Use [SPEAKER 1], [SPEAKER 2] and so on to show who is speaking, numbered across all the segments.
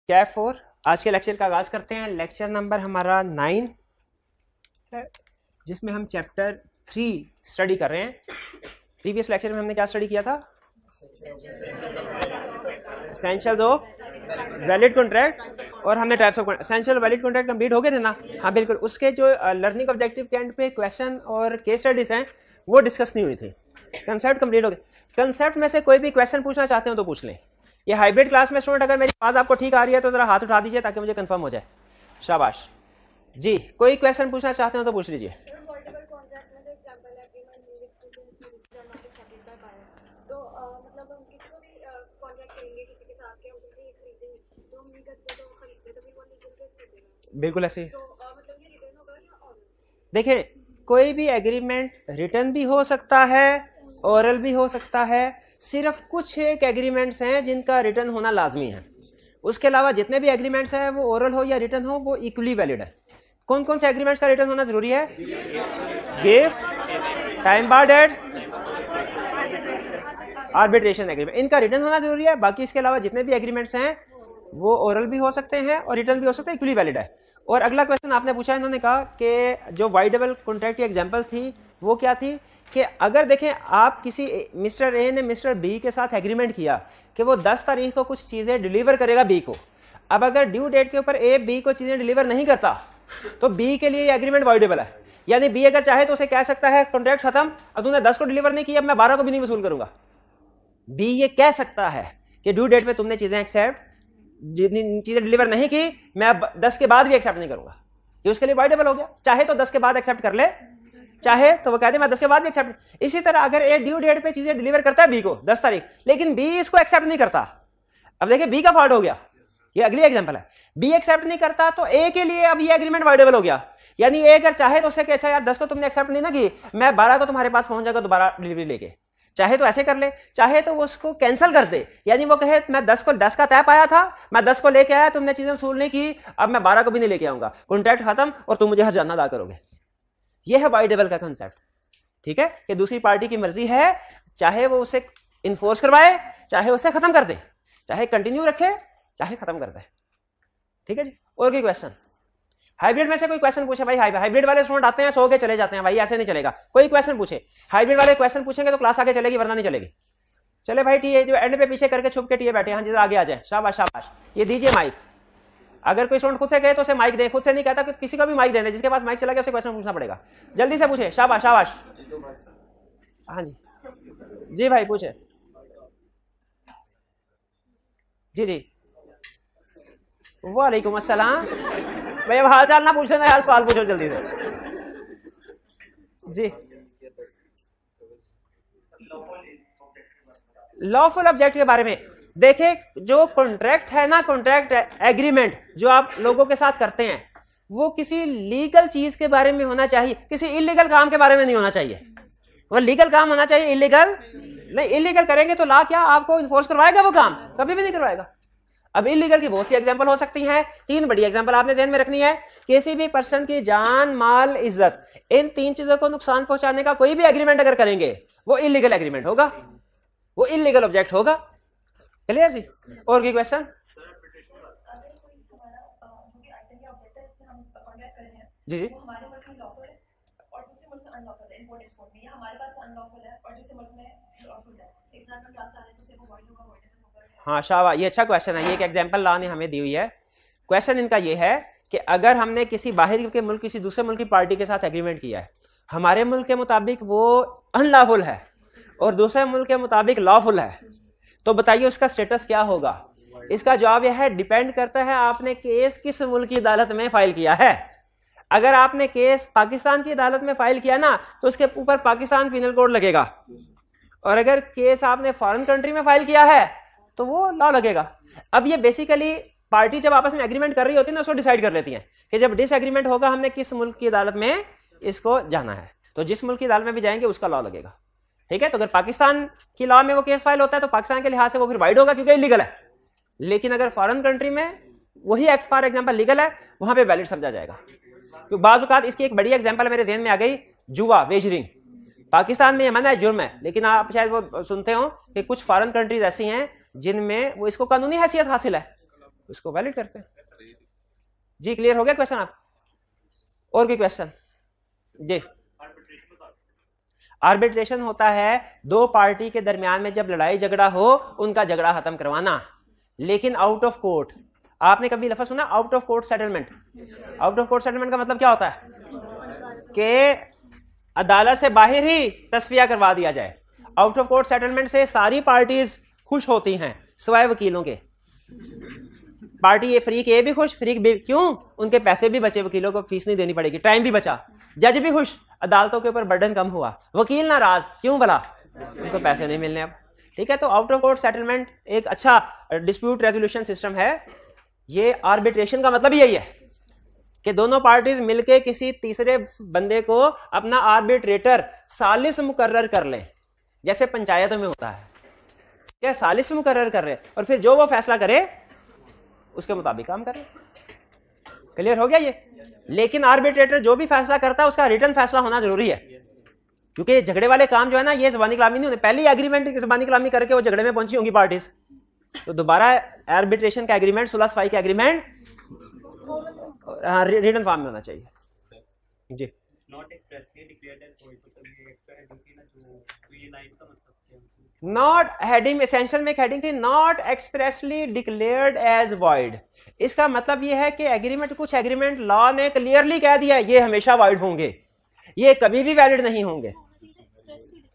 [SPEAKER 1] कैफ 4 आज के लेक्चर का आगाज करते हैं। लेक्चर नंबर हमारा 9 है, जिसमें हम चैप्टर 3 स्टडी कर रहे हैं। प्रीवियस लेक्चर में हमने क्या स्टडी किया था? एसेंशियल्स ऑफ वैलिड कॉन्ट्रैक्ट और हमने types of essential valid contract complete हो गए थे ना? हाँ बिल्कुल। उसके जो लर्निंग ऑब्जेक्टिव के एंड पे क्वेश्चन और केस स्टडीज हैं वो डिस्कस नहीं हुई थी। कंसेप्ट कंप्लीट हो गए। कंसेप्ट में से कोई भी क्वेश्चन पूछना चाहते हो तो पूछ लें। ये हाइब्रिड क्लास में स्टूडेंट अगर मेरी आवाज आपको ठीक आ रही है तो जरा हाथ उठा दीजिए ताकि मुझे कंफर्म हो जाए। शाबाश जी। कोई क्वेश्चन पूछना चाहते हो तो पूछ लीजिए। बिल्कुल ऐसे। देखिए कोई भी एग्रीमेंट रिटर्न भी हो सकता है, ओरल भी हो सकता है। सिर्फ कुछ एक एग्रीमेंट्स हैं जिनका रिटर्न होना लाजमी है। उसके अलावा जितने भी एग्रीमेंट्स हैं वो ओरल हो या रिटर्न हो वो इक्वली वैलिड है। कौन कौन से एग्रीमेंट्स का रिटर्न होना जरूरी है? गिफ्ट, टाइम बार्डेड, आर्बिट्रेशन एग्रीमेंट, इनका रिटर्न होना जरूरी है। बाकी इसके अलावा जितने भी एग्रीमेंट्स हैं वो ओरल भी हो सकते हैं और रिटर्न भी हो सकते हैं, इक्वली वैलिड है। और अगला क्वेश्चन आपने पूछा, इन्होंने कहा कि जो वाइडेबल कॉन्ट्रैक्ट की एग्जांपल्स थी वो क्या थी कि अगर देखें आप किसी मिस्टर ए ने मिस्टर बी के साथ एग्रीमेंट किया कि वो 10 तारीख को कुछ चीज़ें डिलीवर करेगा बी को। अब अगर ड्यू डेट के ऊपर ए बी को चीज़ें डिलीवर नहीं करता तो बी के लिए एग्रीमेंट वाइडेबल है। यानी बी अगर चाहे तो उसे कह सकता है कॉन्ट्रैक्ट खत्म, अब तूने 10 को डिलीवर नहीं किया, अब मैं 12 को भी नहीं वसूल करूंगा। बी ये कह सकता है कि ड्यू डेट पे तुमने चीज़ें एक्सेप्ट जितनी चीजें डिलीवर नहीं की मैं अब 10 के बाद भी एक्सेप्ट नहीं करूंगा। ये उसके लिए वाइडेबल हो गया। चाहे तो 10 के बाद एक्सेप्ट कर ले, चाहे तो वो कहते मैं 10 के बाद भी एक्सेप्ट। इसी तरह अगर ए ड्यू डेट पे चीजें डिलीवर करता है बी को 10 तारीख, लेकिन बी इसको एक्सेप्ट नहीं करता, अब देखिए बी का फॉल्ट हो गया। ये अगली एग्जांपल है। बी एक्सेप्ट नहीं करता तो ए के लिए अब ये एग्रीमेंट वाइडेबल हो गया। यानी ए अगर चाहे तो उसे कि अच्छा यार 10 को तुमने एक्सेप्ट नहीं ना की, मैं 12 को तुम्हारे पास पहुंच जाएगा दोबारा डिलीवरी लेके। चाहे तो ऐसे कर ले, चाहे तो वो उसको कैंसिल कर दे। यानी वो कहे मैं 10 का तय पाया था, मैं 10 को लेके आया, तुमने चीजें वसूल नहीं की, अब मैं 12 को भी नहीं लेके आऊंगा, कॉन्ट्रैक्ट खत्म और तुम मुझे हर्जाना अदा करोगे। ये है वाइडेबल का कंसेप्ट। ठीक है कि दूसरी पार्टी की मर्जी है, चाहे वो उसे इन्फोर्स करवाए, चाहे उसे खत्म कर दे, चाहे कंटिन्यू रखे, चाहे खत्म कर दे। ठीक है जी। और कोई क्वेश्चन? हाइब्रिड में से कोई क्वेश्चन पूछे भाई? हाइब्रिड वाले स्टूडेंट आते हैं, सो के चले जाते हैं भाई, ऐसे नहीं चलेगा। कोई क्वेश्चन पूछे, हाइब्रिड वाले क्वेश्चन पूछेंगे तो क्लास आगे चलेगी, वरना नहीं चलेगी। चले भाई टीए जो एंड पे पीछे करके छुप के टीए बैठे, हाँ जी आगे आ जाए। शाबाश शाबाश। ये दीजिए माइक। अगर कोई स्टूडेंट खुद से कहे तो उसे माइक दे, खुद से नहीं कहता कि किसी को भी माइक देने, जिसके पास माइक चला गया उसे क्वेश्चन पूछना पड़ेगा। जल्दी से पूछे। शाबाश शाबाश। हाँ जी जी भाई पूछे। जी जी वालेकुम अस्सलाम। भाई अब हाल चाल ना पूछो ना यार, सवाल पूछो जल्दी से। जी लॉफुल ऑब्जेक्ट के बारे में देखें, जो कॉन्ट्रैक्ट है ना, कॉन्ट्रैक्ट एग्रीमेंट जो आप लोगों के साथ करते हैं वो किसी लीगल चीज के बारे में होना चाहिए, किसी इलीगल काम के बारे में नहीं होना चाहिए। वो लीगल काम होना चाहिए, इलीगल नहीं। इलीगल करेंगे तो ला क्या आपको इन्फोर्स करवाएगा? वो काम कभी भी नहीं करवाएगा। अब इलीगल की बहुत सी एग्जांपल हो सकती हैं। 3 बड़ी एग्जांपल आपने ध्यान में रखनी है। किसी भी पर्सन की जान, माल, इज्जत, इन 3 चीजों को नुकसान पहुंचाने का कोई भी एग्रीमेंट अगर करेंगे वो इलीगल एग्रीमेंट होगा, वो इलीगल ऑब्जेक्ट होगा। क्लियर जी। और कोई क्वेश्चन? जी जी हाँ शाबाश, ये अच्छा क्वेश्चन है। ये एक एग्जांपल ला ने हमें दी हुई है। क्वेश्चन इनका ये है कि अगर हमने किसी बाहर के मुल्क, किसी दूसरे मुल्क की पार्टी के साथ एग्रीमेंट किया है, हमारे मुल्क के मुताबिक वो अनलॉफुल है और दूसरे मुल्क के मुताबिक लॉफुल है, तो बताइए उसका स्टेटस क्या होगा? इसका जवाब यह है डिपेंड करता है आपने केस किस मुल्क की अदालत में फाइल किया है। अगर आपने केस पाकिस्तान की अदालत में फाइल किया ना तो उसके ऊपर पाकिस्तान पिनल कोड लगेगा, और अगर केस आपने फॉरेन कंट्री में फाइल किया है तो वो लॉ लगेगा। अब ये बेसिकली पार्टी जब आपस में एग्रीमेंट कर रही होती है ना, उसको डिसाइड कर लेती हैं कि जब डिसएग्रीमेंट होगा हमने किस मुल्क की अदालत में इसको जाना है, तो जिस मुल्क की अदालत में भी जाएंगे उसका लॉ लगेगा। ठीक है। तो अगर पाकिस्तान की लॉ में वो केस फाइल होता है तो पाकिस्तान के लिहाज से वो फिर वाइड होगा क्योंकि इलीगल है। लेकिन अगर फॉरेन कंट्री में वही एक्ट फॉर एग्जांपल लीगल है, वहां पे वैलिड समझा जाएगा। क्योंकि बाज़ औक़ात इसकी एक बड़ी एग्जांपल मेरे ज़हन में आ गई, जुआ, वेजरिंग। पाकिस्तान में ये मना है, जुर्म है, लेकिन आप शायद वो सुनते हो कि कुछ फॉरेन कंट्रीज ऐसी हैं जिनमें वो इसको कानूनी हैसियत हासिल है। उसको वैलिड करते हैं। जी क्लियर हो गया क्वेश्चन आप? और कोई क्वेश्चन? जी आर्बिट्रेशन होता है दो पार्टी के दरमियान में जब लड़ाई झगड़ा हो उनका झगड़ा खत्म करवाना, लेकिन आउट ऑफ कोर्ट। आपने कभी लफ्ज़ सुना out of court settlement? Out of court settlement का मतलब क्या होता है कि अदालत से बाहर ही तस्फिया करवा दिया जाए। आउट ऑफ कोर्ट सेटलमेंट से सारी पार्टीज खुश होती हैं सिवाय वकीलों के। पार्टी ए फ्रीक ए भी खुश, फ्रीक बी, क्यों? उनके पैसे भी बचे, वकीलों को फीस नहीं देनी पड़ेगी, टाइम भी बचा, जज भी खुश, अदालतों के ऊपर बर्डन कम हुआ, वकील नाराज, क्यों भला? उनको पैसे नहीं मिलने अब। ठीक है, तो आउट ऑफ कोर्ट सेटलमेंट एक अच्छा डिस्प्यूट रेजोल्यूशन सिस्टम है। ये आर्बिट्रेशन का मतलब यही है कि दोनों पार्टीज मिलके किसी तीसरे बंदे को अपना आर्बिट्रेटर सालिस मुकर्रर कर लें, जैसे पंचायतों में होता है, क्या सालिस मुकर्रर कर रहे, और फिर जो वो फैसला करे उसके मुताबिक काम करे। क्लियर हो गया ये? लेकिन आर्बिट्रेटर जो भी फैसला करता है उसका रिटर्न फैसला होना जरूरी है, क्योंकि झगड़े वाले काम जो है ना ये ज़बानी कलामी नहीं होते। पहले ही एग्रीमेंट की ज़बानी कलामी करके वो झगड़े में पहुंची होंगी पार्टीज, तो दोबारा आर्बिट्रेशन का एग्रीमेंट, सुलह सफाई का एग्रीमेंट रिटर्न फॉर्म में होना चाहिए। जी नॉट हेडिंग एसेंशियल में एक हेडिंग थी not expressly declared as void. इसका मतलब यह है कि एग्रीमेंट, कुछ एग्रीमेंट लॉ ने क्लियरली कह दिया ये हमेशा वॉइड होंगे, ये कभी भी वैलिड नहीं होंगे।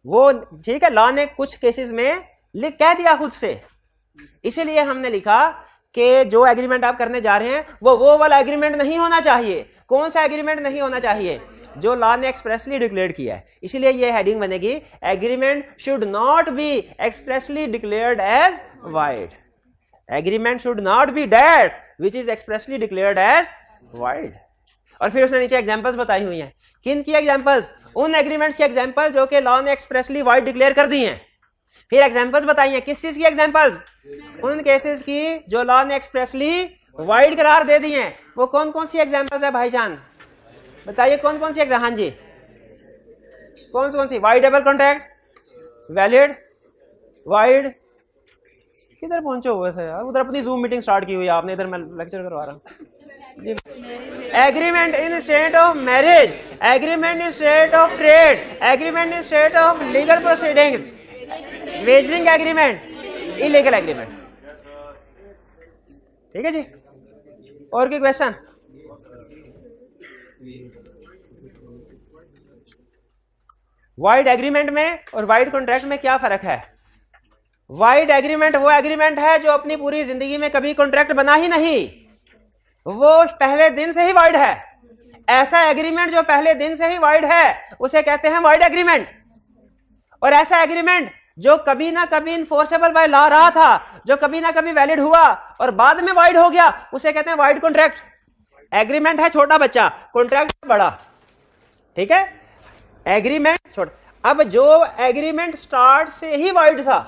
[SPEAKER 1] वो ठीक है, लॉ ने कुछ केसेस में कह दिया खुद से, इसीलिए हमने लिखा कि जो एग्रीमेंट आप करने जा रहे हैं वो वाला एग्रीमेंट नहीं होना चाहिए। कौन सा एग्रीमेंट नहीं होना चाहिए? जो लॉ ने एक्सप्रेसली डिक्लेयर किया है। इसीलिए ये हेडिंग बनेगी agreement should not be expressly declared as void. Agreement should not be that which is expressly declared as void. और फिर उसने नीचे एग्जांपल्स बताई हुई हैं। किन की एग्जांपल्स? उन एग्रीमेंट्स की एग्जांपल जो कि लॉ ने एक्सप्रेसली वाइड डिक्लेयर कर दी हैं। फिर एग्जांपल्स बताई हैं, किस चीज की एग्जांपल्स? उन केसेस की जो लॉ ने एक्सप्रेसली वाइड करार दे दी हैं। वो कौन कौन सी एग्जांपल्स है भाईजान? बताइए कौन कौन सी एग्जाम? हाँ जी, कौन सी? Voidable contract, valid, void. किधर पहुंचे हुए थे यार? उधर अपनी जूम मीटिंग स्टार्ट की हुई है आपने, इधर मैं लेक्चर करवा रहा हूँ। Agreement in state of marriage, agreement in state of trade, agreement in state of legal proceedings, wagering agreement, illegal agreement. ठीक है जी, और कोई क्वेश्चन? वाइड एग्रीमेंट में और वाइड कॉन्ट्रैक्ट में क्या फर्क है? वाइड एग्रीमेंट वो एग्रीमेंट है जो अपनी पूरी जिंदगी में कभी कॉन्ट्रैक्ट बना ही नहीं, वो पहले दिन से ही वाइड है। ऐसा एग्रीमेंट जो पहले दिन से ही वाइड है उसे कहते हैं वाइड एग्रीमेंट। और ऐसा एग्रीमेंट जो कभी ना कभी इन्फोर्सेबल बाय लॉ रहा था, जो कभी ना कभी वैलिड हुआ और बाद में वाइड हो गया, उसे कहते हैं वाइड कॉन्ट्रैक्ट। एग्रीमेंट है छोटा बच्चा, कॉन्ट्रैक्ट बड़ा। ठीक है, एग्रीमेंट छोटा। अब जो एग्रीमेंट स्टार्ट से ही वाइड था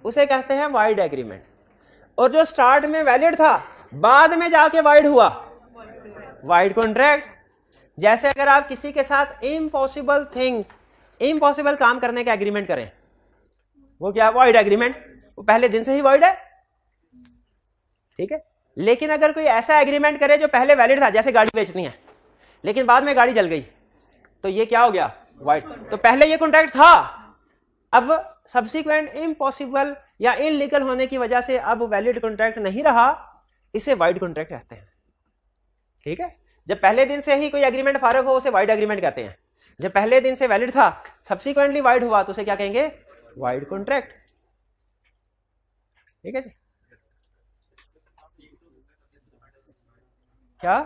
[SPEAKER 1] उसे कहते हैं वाइड एग्रीमेंट, और जो स्टार्ट में वैलिड था बाद में जाके वाइड हुआ, वाइड कॉन्ट्रैक्ट। जैसे अगर आप किसी के साथ इम्पॉसिबल थिंग, इम्पॉसिबल काम करने का एग्रीमेंट करें, वो क्या? Wide agreement. वो पहले दिन से ही वाइड है। ठीक है, लेकिन अगर कोई ऐसा एग्रीमेंट करे जो पहले वैलिड था, जैसे गाड़ी बेचनी है लेकिन बाद में गाड़ी जल गई, तो ये क्या हो गया? वाइड। तो पहले ये कॉन्ट्रैक्ट था, अब सब्सिक्वेंट इम्पॉसिबल या इनलीगल होने की वजह से अब वैलिड कॉन्ट्रैक्ट नहीं रहा, इसे वाइड कॉन्ट्रैक्ट कहते हैं। ठीक है, जब पहले दिन से ही कोई एग्रीमेंट फारग हो उसे वाइड एग्रीमेंट कहते हैं। जब पहले दिन से वैलिड था, सब्सिक्वेंटली वाइड हुआ, तो उसे क्या कहेंगे? Wide contract. ठीक है जी, क्या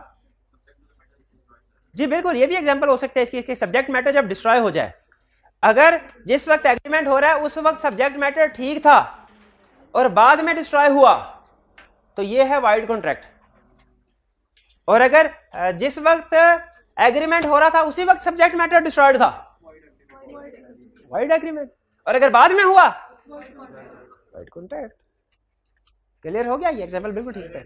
[SPEAKER 1] जी? बिल्कुल, ये भी एग्जांपल हो सकता है इसकी, सब्जेक्ट मैटर जब डिस्ट्रॉय हो जाए। अगर जिस वक्त एग्रीमेंट हो रहा है उस वक्त सब्जेक्ट मैटर ठीक था और बाद में डिस्ट्रॉय हुआ, तो ये है वाइड कॉन्ट्रैक्ट। और अगर जिस वक्त एग्रीमेंट हो रहा था उसी वक्त सब्जेक्ट मैटर डिस्ट्रॉयड था, वाइड एग्रीमेंट। और अगर बाद में हुआ, वाइड कॉन्ट्रैक्ट। क्लियर हो गया? ये एग्जांपल बिल्कुल ठीक है।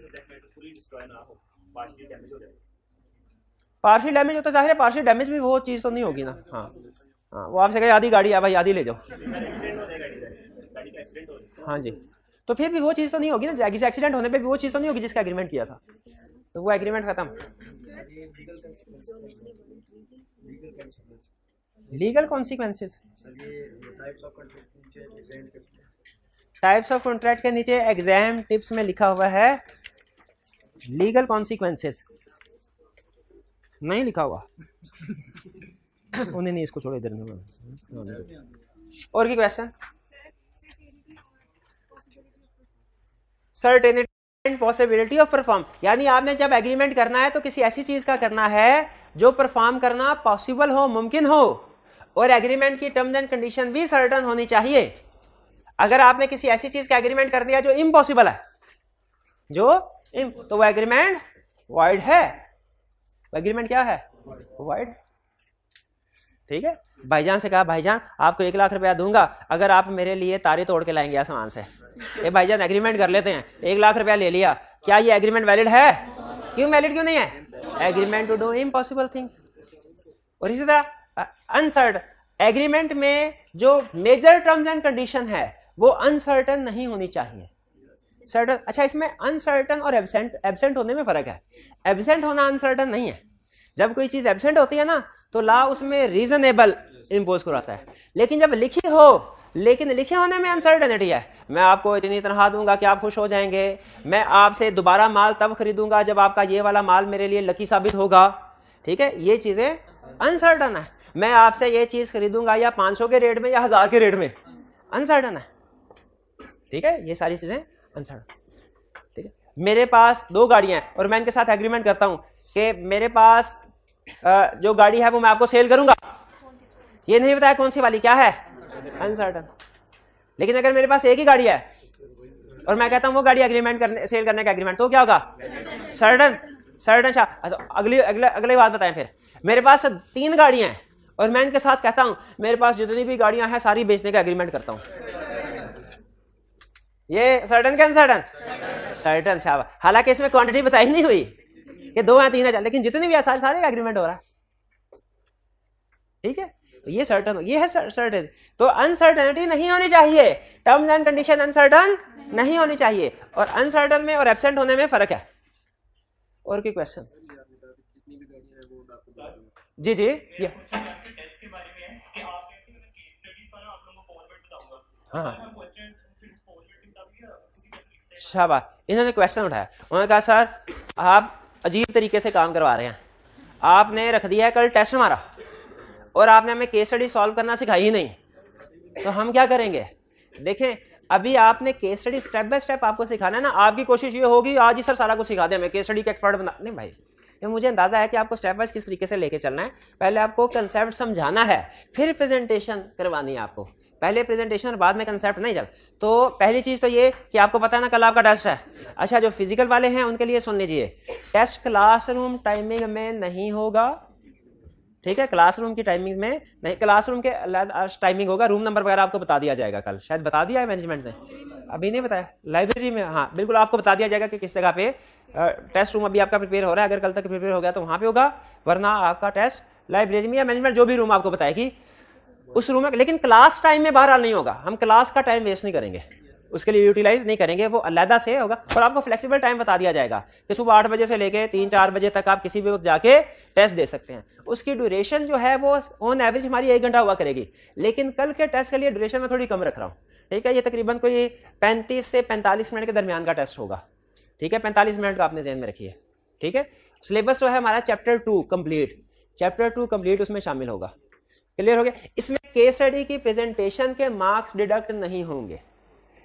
[SPEAKER 1] पार्शियल डैमेज होता है, जाहिर है पार्शियल डैमेज भी वो चीज तो नहीं होगी ना। हाँ हाँ, वो आपसे कहे आधी गाड़ी है भाई, आधी ले जाओ। हाँ जी, तो फिर भी वो चीज तो नहीं होगी ना, किसी एक्सीडेंट होने पे भी वो चीज तो नहीं होगी जिसका एग्रीमेंट किया था, तो वो एग्रीमेंट खत्म। Legal consequences, types of contract के नीचे एग्जाम टिप्स में लिखा हुआ है लीगल कॉन्सिक्वेंसेस, नहीं लिखा हुआ उन्हें नहीं, इसको छोड़ो इधर में। और की question, certainty and possibility of perform, यानी आपने जब एग्रीमेंट करना है तो किसी ऐसी चीज का करना है जो परफॉर्म करना पॉसिबल हो, मुमकिन हो, और एग्रीमेंट की टर्म्स एंड कंडीशन भी सर्टन होनी चाहिए। अगर आपने किसी ऐसी चीज का एग्रीमेंट कर दिया जो इम्पॉसिबल है, तो वो एग्रीमेंट वॉइड है, एग्रीमेंट क्या है, वॉइड। ठीक है, भाईजान से कहा भाईजान आपको 1 लाख रुपया दूंगा अगर आप मेरे लिए तारे तोड़ के लाएंगे आसमान से। ए भाईजान एग्रीमेंट कर लेते हैं, 1 लाख रुपया ले लिया, क्या ये एग्रीमेंट वैलिड है? क्यों वैलिड क्यों नहीं है? Agreement to do impossible thing. और इसी तरह अनसर्टन एग्रीमेंट में जो मेजर टर्म्स एंड कंडीशन है वो अनसर्टन नहीं होनी चाहिए, सर्टन। अच्छा, इसमें अनसर्टन और एब्सेंट होने में फर्क है। एब्सेंट होना अनसर्टन नहीं है। जब कोई चीज एब्सेंट होती है ना तो लॉ उसमें रीजनेबल इंपोज कराता है, लेकिन जब लिखी हो, लेकिन लिखे होने में अनसर्टेनिटी है। मैं आपको इतनी तनख्वाह दूंगा कि आप खुश हो जाएंगे, मैं आपसे दोबारा माल तब खरीदूंगा जब आपका ये वाला माल मेरे लिए लकी साबित होगा। ठीक है, ये चीजें अनसर्टन है। मैं आपसे ये चीज खरीदूंगा या 500 के रेट में या 1000 के रेट में, अनसर्टन है। ठीक है, ये सारी चीजें अनसर्टन। ठीक है, मेरे पास 2 गाड़ियां हैं और मैं इनके साथ एग्रीमेंट करता हूं कि मेरे पास जो गाड़ी है वो मैं आपको सेल करूंगा, ये नहीं बताया कौन सी वाली, क्या है, अनसर्टन। लेकिन अगर मेरे पास एक ही गाड़ी है और मैं कहता हूं वो गाड़ी एग्रीमेंट करने, सेल करने का एग्रीमेंट, तो क्या होगा, सर्टन। सर्टन। अगली बात बताएं फिर, मेरे पास 3 गाड़ियां हैं और मैं इनके साथ कहता हूं मेरे पास जितनी भी गाड़ियां हैं सारी बेचने का एग्रीमेंट करता हूं, ये सर्टन क्या अनसर्टन? सर्टन। शाबाश। हालांकि इसमें क्वांटिटी बताई नहीं हुई कि 2 या 3 है, लेकिन जितनी भी सारे एग्रीमेंट हो रहा है। ठीक है, तो ये सर्टन, ये है सर्टन। तो अनसर्टेनिटी नहीं होनी चाहिए, टर्म्स एंड कंडीशन अनसर्टन नहीं होनी चाहिए, और अनसर्टन में और एब्सेंट होने में फर्क है। और कोई क्वेश्चन? जी जी, ये हाँ, शाबाश। इन्होंने क्वेश्चन उठाया, उन्होंने कहा सर आप अजीब तरीके से काम करवा रहे हैं, आपने रख दिया है कल टेस्ट हमारा और आपने हमें केस स्टडी सॉल्व करना सिखाई ही नहीं, तो हम क्या करेंगे? देखें, अभी आपने case study step by step आपको सिखाना है ना। आपकी कोशिश ये होगी आज ही सर सारा कुछ सिखा दे, हमें केस स्टडी का एक्सपर्ट बना, नहीं भाई, ये मुझे अंदाजा है कि आपको स्टेप वाइज किस तरीके से लेके चलना है। पहले आपको कंसेप्ट समझाना है, फिर प्रेजेंटेशन करवानी है आपको। पहले प्रेजेंटेशन और बाद में कंसेप्ट नहीं चल। तो पहली चीज तो ये कि आपको पता है ना कल आपका टेस्ट है। अच्छा, जो फिजिकल वाले हैं उनके लिए सुन लीजिए, टेस्ट क्लासरूम टाइमिंग में नहीं होगा। ठीक है, क्लासरूम की टाइमिंग में नहीं, क्लासरूम के टाइमिंग होगा। रूम नंबर वगैरह आपको बता दिया जाएगा, कल शायद बता दिया है मैनेजमेंट ने, अभी नहीं बताया। लाइब्रेरी में, हाँ बिल्कुल आपको बता दिया जाएगा कि किस जगह पे टेस्ट रूम अभी आपका प्रिपेयर हो रहा है। अगर कल तक प्रिपेयर हो गया तो वहां पे होगा, वरना आपका टेस्ट लाइब्रेरी में या मैनेजमेंट जो भी रूम आपको बताएगी उस रूम में। लेकिन क्लास टाइम में बहरहाल नहीं होगा, हम क्लास का टाइम वेस्ट नहीं करेंगे, उसके लिए यूटिलाइज नहीं करेंगे, वो अलहदा से होगा। और आपको फ्लेक्सिबल टाइम बता दिया जाएगा कि सुबह 8 बजे से लेके 3-4 बजे तक आप किसी भी वक्त जाके टेस्ट दे सकते हैं। उसकी ड्यूरेशन जो है वो ऑन एवरेज हमारी 1 घंटा हुआ करेगी, लेकिन कल के टेस्ट के लिए ड्यूरेशन में थोड़ी कम रख रहा हूँ। ठीक है, ये तकरीबन कोई 35 से 45 मिनट के दरमियान का टेस्ट होगा। ठीक है, 45 मिनट का आपने ध्यान में रखिए। ठीक है, सिलेबस जो है हमारा चैप्टर 2 कंप्लीट उसमें शामिल होगा। क्लियर हो गया? इसमें केस स्टडी की प्रेजेंटेशन के मार्क्स डिडक्ट नहीं होंगे,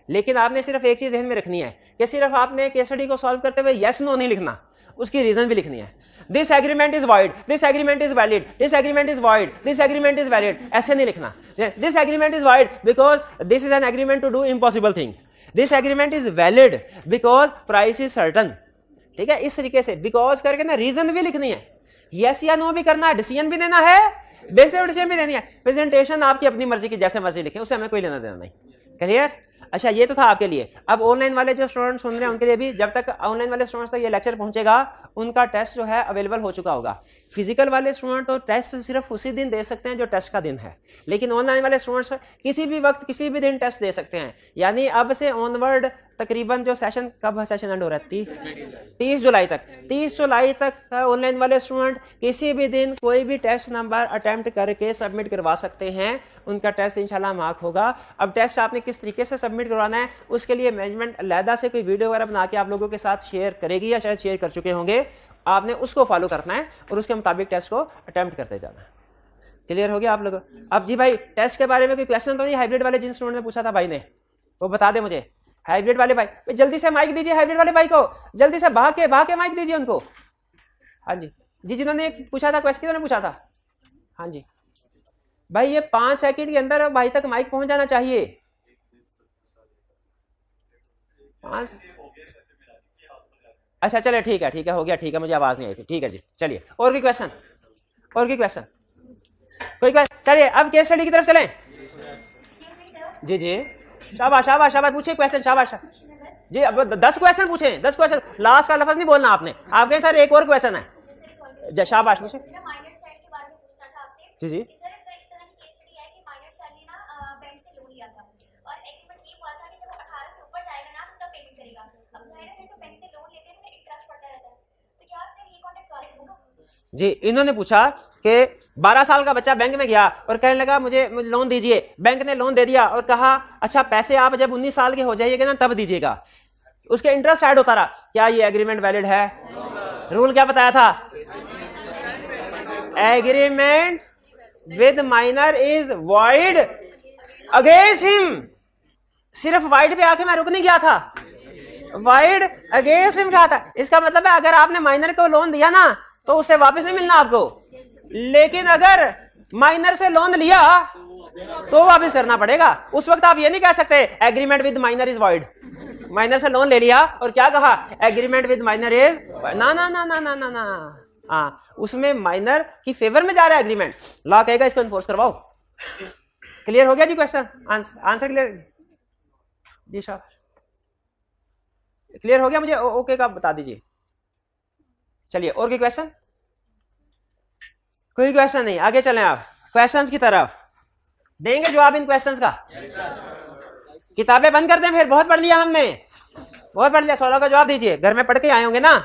[SPEAKER 1] लेकिन आपने सिर्फ एक चीज ध्यान में रखनी है कि सिर्फ आपने केस स्टडी को सॉल्व करते हुए यस नो नहीं लिखना, उसकी रीजन भी लिखनी है। This agreement is void, this agreement is valid, this agreement is void, this agreement is valid, ऐसे नहीं लिखना। This agreement is void because this is an agreement to do impossible thing, this agreement is valid because price is certain. ठीक है, इस तरीके से because करके ना रीजन भी लिखनी है, यस या नो भी करना है, डिसीजन भी देना है, बेसिक डिसीजन भी देनी है। प्रेजेंटेशन आपकी अपनी मर्जी की, जैसे मर्जी लिखें, उससे हमें कोई लेना देना नहीं। क्लियर? अच्छा, ये तो था आपके लिए। अब ऑनलाइन वाले जो स्टूडेंट सुन रहे हैं उनके लिए भी, जब तक ऑनलाइन वाले स्टूडेंट्स तक ये लेक्चर पहुंचेगा उनका टेस्ट जो है अवेलेबल हो चुका होगा। फिजिकल वाले स्टूडेंट तो टेस्ट सिर्फ उसी दिन दे सकते हैं जो टेस्ट का दिन है, लेकिन ऑनलाइन वाले स्टूडेंट्स किसी भी वक्त किसी भी दिन टेस्ट दे सकते हैं। यानी अब से ऑनवर्ड तकरीबन जो सेशन, कब सेशन एंड हो रहा है? 30 जुलाई तक। 30 जुलाई तक ऑनलाइन वाले स्टूडेंट किसी भी दिन कोई भी टेस्ट नंबर अटेम्प्ट करके सबमिट करवा सकते हैं, उनका टेस्ट इंशाल्लाह मार्क होगा। अब टेस्ट आपने किस तरीके से सबमिट करवाना है उसके लिए मैनेजमेंट अलहदा से कोई वीडियो वगैरह बना के आप लोगों के साथ शेयर करेगी या शायद शेयर कर चुके होंगे। आपने उसको फॉलो करना है और उसके मुताबिक टेस्ट को अटेम्प्ट करते जाना है। क्लियर हो गया आप लोग? अब जी भाई टेस्ट के बारे में कोई क्वेश्चन तो नहीं? हाइब्रिड वाले जिन स्टूडेंट ने पूछा था भाई ने, वो बता दे मुझे। हाइब्रिड वाले भाई जल्दी से माइक दीजिए, हाइब्रिड वाले भाई को जल्दी से भाग के माइक दीजिए उनको। हाँ जी जी, जिन्होंने पूछा था क्वेश्चन, किन्होंने पूछा था? हाँ जी भाई, ये 5 सेकंड के अंदर भाई तक माइक पहुंच जाना चाहिए। 5। अच्छा चले, ठीक है हो गया, ठीक है, मुझे आवाज नहीं आई थी, ठीक है जी। चलिए और कोई क्वेश्चन? कोई क्वेश्चन? चलिए अब केस स्टडी की तरफ चलें। जी जी, शाबाश शाबाश शाबाश, पूछिए क्वेश्चन, शाबाश जी। अब 10 क्वेश्चन पूछे, 10 क्वेश्चन, लास्ट का लफ्ज नहीं बोलना आपने। आपके सर एक और क्वेश्चन है, शाबाश पूछे। जी जी जी, इन्होंने पूछा कि 12 साल का बच्चा बैंक में गया और कहने लगा मुझे लोन दीजिए। बैंक ने लोन दे दिया और कहा अच्छा पैसे आप जब 19 साल के हो जाइएगा ना तब दीजिएगा। उसके इंटरेस्ट ऐड होता रहा। क्या ये एग्रीमेंट वैलिड है? रूल क्या बताया था? Agreement with minor is void against him. सिर्फ वाइड पे आके मैं रुक नहीं गया था, वाइड अगेंस्ट हिम कहा था। इसका मतलब है अगर आपने माइनर को लोन दिया ना तो उससे वापस नहीं मिलना आपको, लेकिन अगर माइनर से लोन लिया तो वापस करना पड़ेगा। उस वक्त आप ये नहीं कह सकते agreement with minor is void. Minor से लोन ले लिया और क्या कहा? एग्रीमेंट विद माइनर इज ना ना ना ना ना ना ना। हाँ, उसमें माइनर की फेवर में जा रहा है एग्रीमेंट। लॉ कहेगा इसको इन्फोर्स करवाओ। क्लियर हो गया जी क्वेश्चन? आंसर क्लियर जी साहब? क्लियर हो गया? मुझे ओके का बता दीजिए। चलिए और कोई क्वेश्चन? कोई क्वेश्चन नहीं, आगे चलें आप क्वेश्चंस की तरफ। देंगे जवाब इन क्वेश्चंस का? किताबें बंद कर दें फिर? बहुत पढ़ लिया हमने, बहुत पढ़ लिया। सवालों का जवाब दीजिए, घर में पढ़ के आए होंगे ना।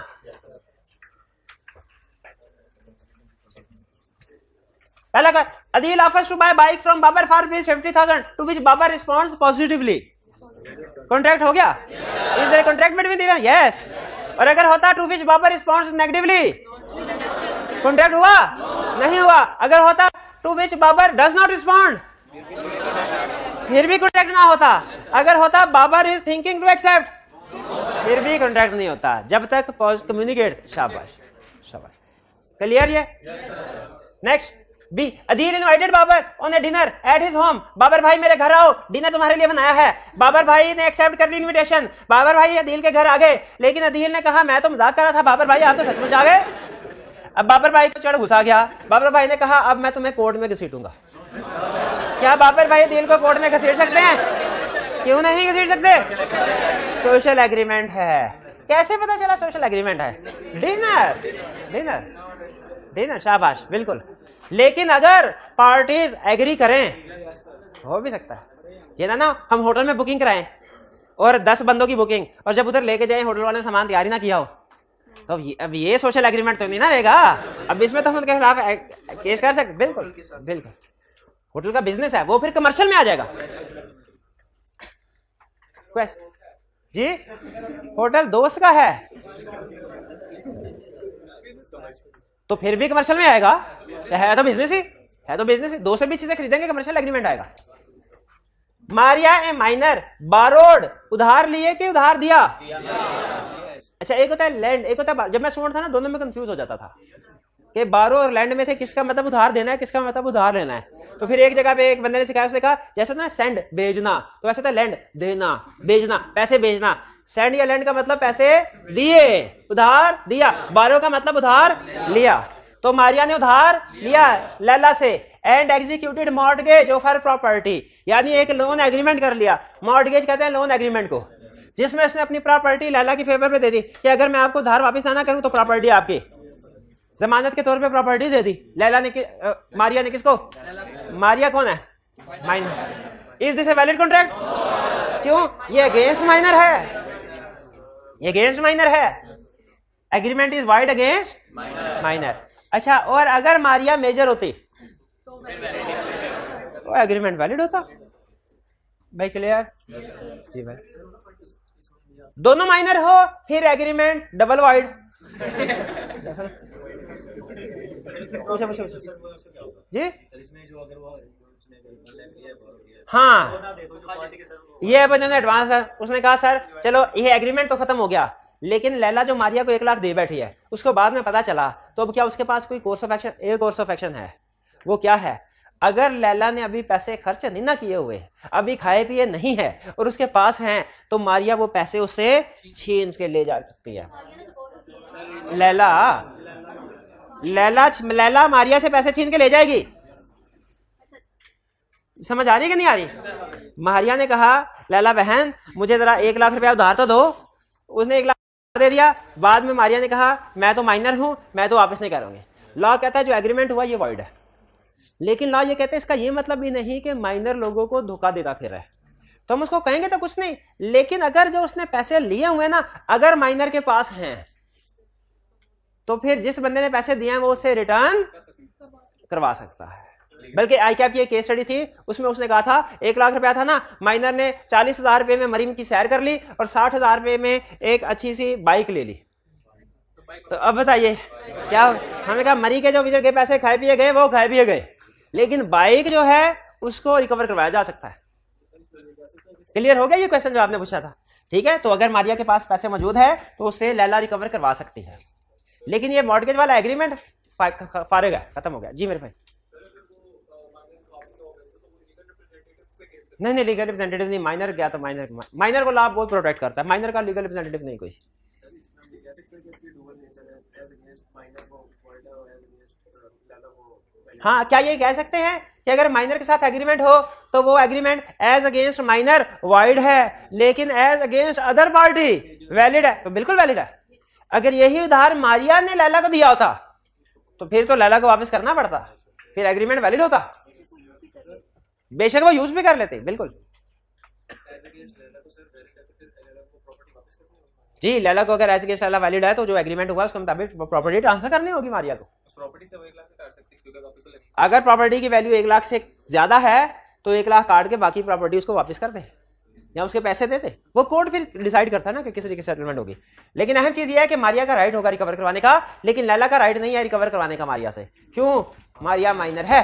[SPEAKER 1] पहला का Adeel offers to buy bike from Babar for ₹50,000 to which Babar responds positively. Contract हो गया? Is there contract between them? Yes. और अगर होता to which Babar responds negatively, contract हुआ? नहीं हुआ। अगर होता to which Babar does not respond, फिर भी कॉन्ट्रैक्ट ना होता। अगर होता Babar is thinking to accept, फिर भी कॉन्ट्रैक्ट नहीं होता जब तक कम्युनिकेट। शाबाश शाबाश, क्लियर ये? Next B, Adeel invited Babar on a dinner at his home. Babar भाई मेरे घर आओ, डिनर तुम्हारे लिए बनाया है। बाबर भाई ने एक्सेप्ट कर ली इनविटेशन। बाबर भाई अदील के घर आ गए, लेकिन अदील ने कहा मैं तो मजाक कर रहा था, बाबर भाई आप तो सचमुच आ गए। अब बाबर भाई को चढ़ घुसा गया। बाबर भाई ने कहा अब मैं तुम्हें कोर्ट में घसीटूंगा। क्या बाबर भाई अदील को कोर्ट में घसीट सकते हैं? क्यों नहीं घसीट सकते? सोशल एग्रीमेंट है। कैसे पता चला सोशल एग्रीमेंट है? डिनर डिनर डिनर, शाबाश, बिल्कुल। लेकिन अगर पार्टीज एग्री करें, हो भी सकता है ये ना हम होटल में बुकिंग कराएं और 10 बंदों की बुकिंग, और जब उधर लेके जाए होटल वाले ने सामान तैयारी ना किया हो, तो अब ये सोशल एग्रीमेंट तो नहीं ना रहेगा। अब इसमें तो हम उनके खिलाफ केस कर सकते। बिल्कुल बिल्कुल, होटल का बिजनेस है, वो फिर कमर्शियल में आ जाएगा। जी, होटल दोस्त का है तो फिर भी कमर्शियल में आएगा। है तो बिजनेस ही, है तो बिजनेस ही। 2 से भी चीजें खरीदेंगे, कमर्शियल एग्रीमेंट आएगा। मारिया ए माइनर बारोड, उधार लिए कि उधार दिया? अच्छा, एक होता है लैंड, एक होता है। जब मैं स्टूडेंट था ना, दोनों में कंफ्यूज हो जाता था कि बारो और लैंड में से किसका मतलब उधार देना है, किसका मतलब उधार लेना है। तो फिर एक जगह पे एक बंदे ने सिखाया, उसने कहा जैसे ना सेंड भेजना, तो वैसे था लैंड देना, भेजना पैसे भेजना। सेंड या लैंड का मतलब पैसे दिए, उधार दिया। बारो का मतलब उधार लिया। तो मारिया ने उधार लिया लैला से, and executed mortgage of her property, यानी एक लोन एग्रीमेंट कर लिया। मॉर्टगेज कहते हैं लोन एग्रीमेंट को, जिसमें उसने अपनी प्रॉपर्टी लैला की फेवर में दे दी कि अगर मैं आपको उधार वापस ना करूं तो प्रॉपर्टी आपकी। जमानत के तौर पे प्रॉपर्टी दे दी लैला ने, मारिया ने किसको? मारिया कौन है? Minor. Is this a valid contract? क्यों? ये अगेंस्ट माइनर है। ये अगेंस्ट माइनर है, agreement is void against minor. अच्छा, और अगर मारिया मेजर होती तो एग्रीमेंट वैलिड होता। भाई क्लियर? जी भाई, दोनों माइनर हो फिर एग्रीमेंट डबल वाइड। पूछो पूछो जी। हाँ, ये बंदे ने एडवांस है, उसने कहा सर चलो ये एग्रीमेंट तो खत्म हो गया, लेकिन लैला जो मारिया को 1 लाख दे बैठी है, उसको बाद में पता चला, तो अब क्या उसके पास कोई कोर्स ऑफ एक्शन, एक कोर्स ऑफ एक्शन है। वो क्या है? अगर लैला ने अभी पैसे खर्च नहीं ना किए हुए, अभी खाए पिए नहीं है और उसके पास हैं, तो मारिया वो पैसे उससे छीन के ले जा सकती है। लैला मारिया से पैसे छीन के ले जाएगी। समझ आ रही कि नहीं आ रही? मारिया ने कहा लैला बहन मुझे जरा 1 लाख रुपया उधार तो दो। उसने 1 लाख दे दिया। बाद में मारिया ने कहा मैं तो माइनर हूं, मैं तो वापस नहीं करूंगी। लॉ कहता है जो एग्रीमेंट हुआ ये वॉइड है, लेकिन लॉ ये कहते हैं इसका ये मतलब भी नहीं कि माइनर लोगों को धोखा देता फिर है, तो हम उसको कहेंगे तो कुछ नहीं, लेकिन अगर जो उसने पैसे लिए हुए ना अगर माइनर के पास हैं, तो फिर जिस बंदे ने पैसे दिए हैं वो उससे रिटर्न करवा सकता है। बल्कि आईकैप की एक केस स्टडी थी, उसमें उसने कहा था 1 लाख रुपया था ना, माइनर ने 40,000 रुपए में मरीम की सैर कर ली और 60,000 रुपए में एक अच्छी सी बाइक ले ली। तो अब बताइए क्या? हमें कहा मरी के जो बिजड़ के पैसे खाए पिए गए वो खाए पिए गए, लेकिन बाइक जो है उसको रिकवर करवाया जा सकता है। क्लियर हो गया ये क्वेश्चन जो आपने पूछा था? ठीक है, तो अगर मारिया के पास पैसे मौजूद है तो उससे लैला रिकवर करवा सकती है, लेकिन ये मॉर्गेज वाला एग्रीमेंट फारिग है, खत्म हो गया। जी मेरे भाई। नहीं, लीगल रिप्रेजेंटेटिव नहीं, माइनर गया तो माइनर को लाभ बहुत प्रोटेक्ट करता है, माइनर का लीगल रिप्रेजेंटेटिव नहीं कोई। हाँ, क्या ये कह सकते हैं कि अगर माइनर के साथ एग्रीमेंट हो तो वो agreement as against minor void है, लेकिन as against other party valid है? तो बिल्कुल वैलिड है। अगर यही उधार मारिया ने लैला को दिया होता तो फिर तो लैला को वापस करना पड़ता, फिर एग्रीमेंट वैलिड होता। बेशक वो यूज भी कर लेते, बिल्कुल जी। लैला को अगर एज अगेंस्ट लैला वैलिड है तो जो एग्रीमेंट हुआ उसके मुताबिक प्रॉपर्टी ट्रांसफर करनी होगी मारिया को। अगर प्रॉपर्टी की वैल्यू 1 लाख से ज्यादा है तो 1 लाख काट के बाकी प्रॉपर्टी उसको वापस कर दे या उसके पैसे दे दे। वो कोर्ट फिर डिसाइड करता है ना कि किस तरीके से सेटलमेंट होगी। लेकिन अहम चीज ये है कि मारिया का राइट होगा रिकवर करवाने का, लेकिन लैला का राइट नहीं है रिकवर करवाने का मारिया से। क्यों? मारिया माइनर है।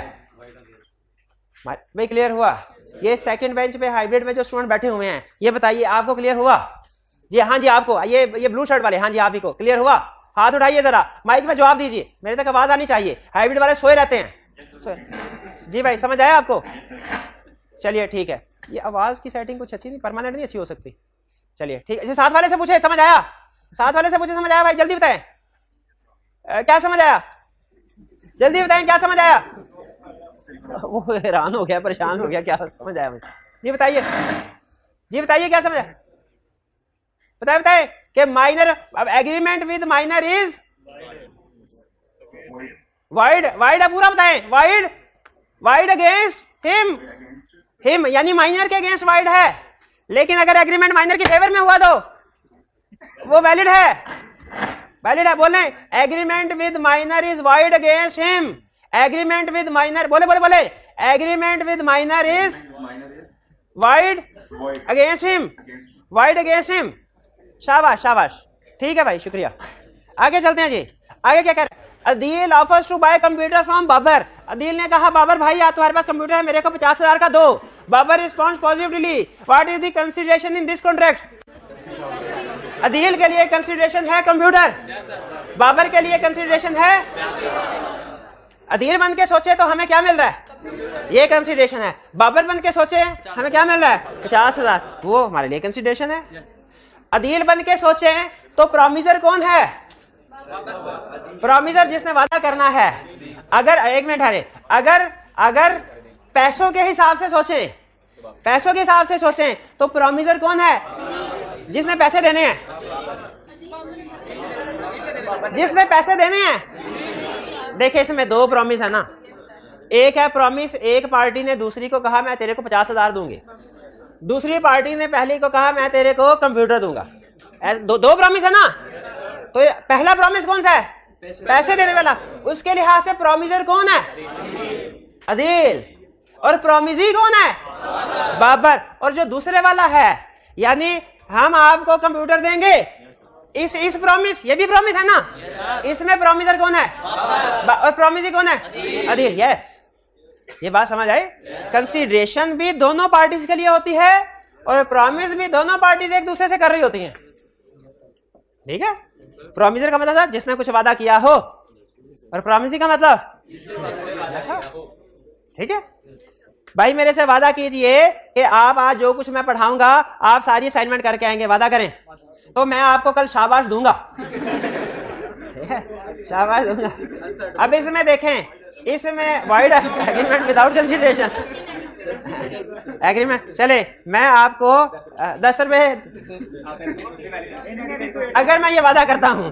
[SPEAKER 1] भाई क्लियर हुआ? ये सेकंड बेंच पे हाइब्रिड में जो स्टूडेंट बैठे हुए हैं, ये बताइए आपको क्लियर हुआ? जी हाँ जी, आपको ये ब्लू शर्ट वाले, हाँ जी आप ही को क्लियर हुआ? हाथ उठाइए जरा, माइक में जवाब दीजिए, मेरे तक आवाज आनी चाहिए। हाइब्रिड वाले सोए रहते हैं। जी भाई समझ आया आपको? चलिए ठीक है, ये आवाज की सेटिंग कुछ अच्छी नहीं, परमानेंट नहीं अच्छी हो सकती। चलिए ठीक है, साथ वाले से पूछे समझ आया? साथ वाले से पूछे समझ आया? भाई जल्दी बताएं क्या समझ आया, जल्दी बताएं क्या समझ आया? वो हैरान हो गया, परेशान हो गया, क्या समझ आया मुझे? जी बताइए, जी बताइए क्या समझ आया? बताए कि माइनर, अब agreement with minor is wide है, पूरा बताएं। वाइड अगेंस्ट हिम यानी माइनर के अगेंस्ट वाइड है, लेकिन अगर एग्रीमेंट माइनर के फेवर में हुआ तो वो वैलिड है। बोले agreement with minor is void against him. Agreement with minor, बोले agreement with minor is void against him. शाबाश, ठीक है भाई, शुक्रिया। आगे चलते हैं जी। आगे क्या कह रहे हैं? Adeel offers to buy computer from Babar. Adeel ने कहा बाबर भाई आप तुम्हारे पास कंप्यूटर है, मेरे को 50,000 का दो। Babar response positively, what is the consideration in this contract? Adeel के लिए कंसीडरेशन है कंप्यूटर, बाबर के लिए कंसीडरेशन है। अदील बन के सोचे तो हमें क्या मिल रहा है? ये कंसीडरेशन है। बाबर बन के सोचे हमें क्या मिल रहा है? 50,000, वो हमारे लिए कंसीडरेशन है। अदील बन के सोचे तो प्रॉमिसर कौन है? प्रॉमिसर जिसने वादा करना है। अगर एक मिनट है, अगर पैसों के हिसाब से सोचें तो प्रॉमिसर कौन है? जिसने पैसे देने हैं, देखिए इसमें 2 प्रॉमिस है ना। एक है प्रॉमिस, एक पार्टी ने दूसरी को कहा मैं तेरे को 50,000 दूंगी, दूसरी पार्टी ने पहली को कहा मैं तेरे को कंप्यूटर दूंगा। दो प्रॉमिस है ना, तो पहला प्रॉमिस कौन सा है? पैसे देने वाला। उसके लिहाज से प्रॉमिसर कौन है? अदील। और प्रॉमिसी कौन है? बाबर। और जो दूसरे वाला है, यानी हम आपको कंप्यूटर देंगे, इस प्रॉमिस, ये भी प्रॉमिस है ना, इसमें प्रॉमिसर कौन है? और प्रॉमिसी कौन है? अदील। यस, ये बात समझ आई? कंसीडरेशन भी दोनों पार्टीज के लिए होती है और प्रॉमिस भी दोनों पार्टीज एक दूसरे से कर रही होती हैं। ठीक है? प्रॉमिसर का मतलब जिसने कुछ वादा किया हो, और प्रॉमिसी का मतलब, ठीक है भाई, मेरे से वादा कीजिए कि आप आज जो कुछ मैं पढ़ाऊंगा आप सारी असाइनमेंट करके आएंगे, वादा करें, तो मैं आपको कल शाबाश दूंगा। ठीक है? शाबाश दूंगा। अब इसमें देखें, इसमें wide agreement without consideration agreement. चले, मैं आपको 10 रुपए, अगर मैं ये वादा करता हूं,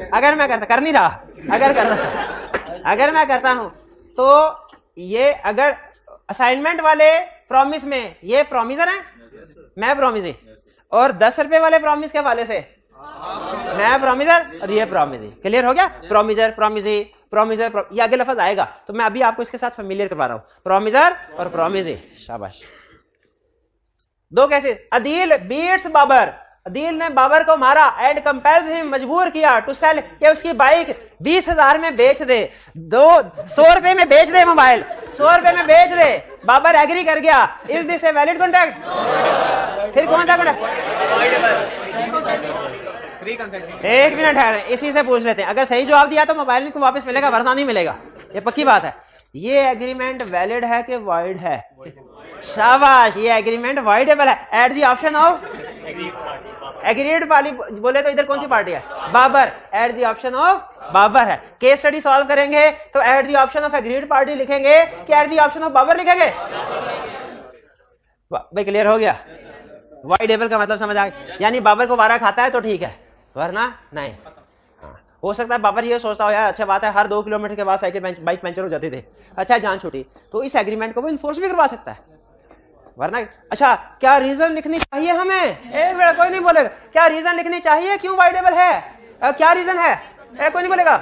[SPEAKER 1] अगर मैं कर नहीं रहा, अगर मैं करता हूं, तो ये अगर असाइनमेंट वाले प्रॉमिस में ये प्रॉमिसर है, मैं प्रॉमिसी, और 10 रुपए वाले प्रॉमिस के वाले से मैं प्रॉमिसर और ये प्रॉमिसी। क्लियर हो गया? प्रॉमिसर, प्रॉमिसी, प्रॉमिसर, ये आगे लफ्ज आएगा, तो मैं अभी आपको इसके साथ फेमिलियर करवा रहा हूं, प्रॉमिसर और प्रॉमिसी। शाबाश। दो कैसे? अदील बीट्स बाबर, अदील ने बाबर को मारा, एंड कंपेल्स हिम, मजबूर किया, टू सेल, कि उसकी बाइक 20,000 में बेच दे, 100 रुपए में बेच दे, मोबाइल 100 रुपए में बेच दे। बाबर एग्री कर गया। Is this a valid contract? फिर कौन सा कॉन्ट्रैक्ट? एक मिनट है, इसी से पूछ लेते हैं। अगर सही जवाब दिया तो मोबाइल को वापस मिलेगा, वरना नहीं मिलेगा, ये पक्की बात है। ये एग्रीमेंट वैलिड है कि वॉइड है? शाबाश, ये एग्रीमेंट वॉइडेबल है at the option of aggrieved वाली। बोले तो इधर कौन सी पार्टी है? Babar. At the option of Babar है। केस स्टडी सॉल्व करेंगे तो at the option of aggrieved party लिखेंगे कि at the option of Babar लिखेंगे? भाई क्लियर हो गया? वॉइडेबल का मतलब समझ आ गया, यानी बाबर को वारा खाता है तो ठीक है, वरना नहीं। हो सकता है बाबर ये सोचता हो यार अच्छा बात है, हर 2 किलोमीटर के बाद साइकिल बाइक पंचर हो जाती थी, अच्छा जान छूटी, तो इस एग्रीमेंट को वो इन्फोर्स भी करवा सकता है, वरना। अच्छा, क्या रीजन लिखनी चाहिए हमें? एक मिनट, कोई नहीं बोलेगा। क्या रीजन लिखनी चाहिए क्यों वॉइडेबल है? क्या रीजन है? कोई नहीं बोलेगा।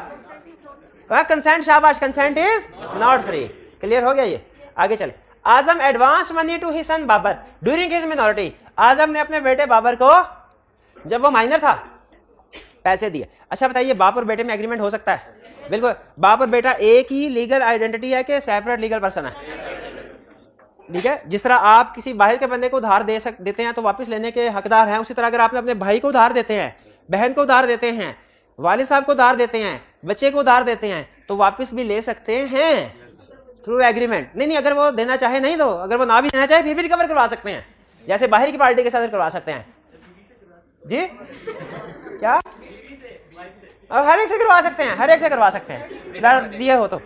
[SPEAKER 1] कंसेंट। शाबाश, consent is not free. Clear हो गया? ये आगे चले। Azam advance money to his son Babar during his minority. Azam ने अपने बेटे बाबर को, जब वो माइनर था, पैसे दिए। अच्छा बताइए, बाप और बेटे में एग्रीमेंट हो सकता है? बिल्कुल। बाप और बेटा एक ही लीगल आइडेंटिटी है कि सेपरेट लीगल पर्सन है? ठीक है। जिस तरह आप किसी बाहर के बंदे को उधार देते हैं तो वापस लेने के हकदार हैं, उसी तरह अगर आपने अपने भाई को उधार देते हैं, बहन को उधार देते हैं, वालिद साहब को उधार देते हैं, बच्चे को उधार देते हैं, तो वापस भी ले सकते हैं थ्रू एग्रीमेंट। नहीं, अगर वो देना चाहे नहीं दो, अगर वो ना भी देना चाहे फिर भी रिकवर करवा सकते हैं, जैसे बाहर की पार्टी के साथ करवा सकते हैं। जी क्या? हर एक से करवा सकते हैं, हर एक से करवा सकते हैं, दिए हो तो।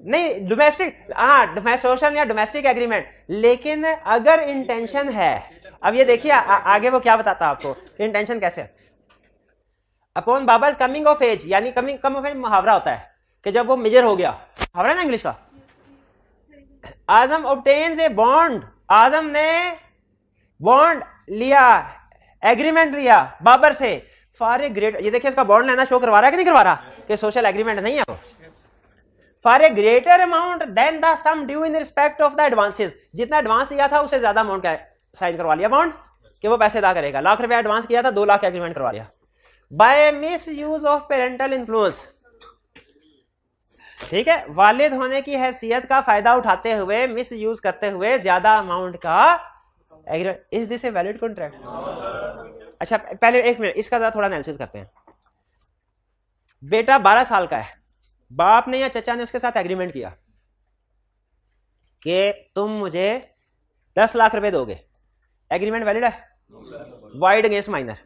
[SPEAKER 1] नहीं, डोमेस्टिक, हाँ, सोशल या डोमेस्टिक एग्रीमेंट, लेकिन अगर इंटेंशन है, अब ये देखिए आगे वो क्या बताता है आपको इंटेंशन कैसे। अपॉन बाबा's कमिंग ऑफ एज, यानी कम ऑफ एज मुहावरा होता है कि जब वो मेजर हो गया, मुहावरा ना इंग्लिश का। आजम ऑब्टेन्स ए बॉन्ड, आजम ने बॉन्ड लिया, एग्रीमेंट लिया बाबर से फॉर ए ग्रेट, ये देखिए इसका बॉन्ड लेना शो करवा रहा है कि नहीं करवा रहा, कि सोशल एग्रीमेंट नहीं है वो। For a greater amount than the sum due in respect of the advances, जितना एडवांस दिया था उससे ज्यादा अमाउंट का साइन करवा लिया बॉन्ड कि वो पैसे अदा करेगा। लाख रुपया एडवांस किया था, 2 लाख एग्रीमेंट करवा लिया। By misuse of parental influence, ठीक है, वालिद होने की हैसियत का फायदा उठाते हुए, मिस यूज करते हुए ज्यादा अमाउंट का agreement. Is this a valid contract? अच्छा पहले एक मिनट, इसका जरा थोड़ा एनालिसिस करते हैं। बेटा 12 साल का है, बाप ने या चचा ने उसके साथ एग्रीमेंट किया कि तुम मुझे 10 लाख रुपए दोगे, एग्रीमेंट वैलिड है? Wide against minor.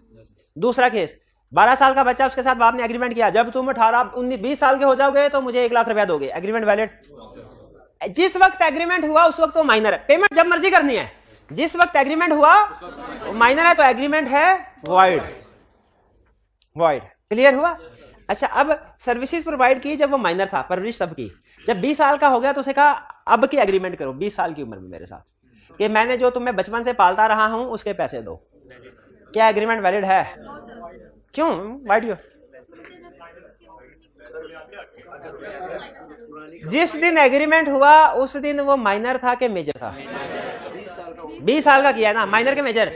[SPEAKER 1] दूसरा केस, 12 साल का बच्चा, उसके साथ बाप ने एग्रीमेंट किया जब तुम 18, 19, 20 साल के हो जाओगे तो मुझे 1 लाख रुपया दोगे, एग्रीमेंट वैलिड? जिस वक्त एग्रीमेंट हुआ उस वक्त वो माइनर है, पेमेंट जब मर्जी करनी है, जिस वक्त एग्रीमेंट हुआ माइनर है तो एग्रीमेंट है वॉइड। वॉइड। क्लियर हुआ? अच्छा, अब सर्विसेज प्रोवाइड की जब वो माइनर था, परवरिश सब की, जब 20 साल का हो गया तो उसे कहा अब की एग्रीमेंट करो 20 साल की उम्र में मेरे साथ, कि मैंने जो तुम्हें बचपन से पालता रहा हूं उसके पैसे दो। क्या एग्रीमेंट वैलिड है? क्यों? Why do? जिस दिन एग्रीमेंट हुआ उस दिन वो माइनर था कि मेजर था? 20 साल का किया ना, माइनर के मेजर,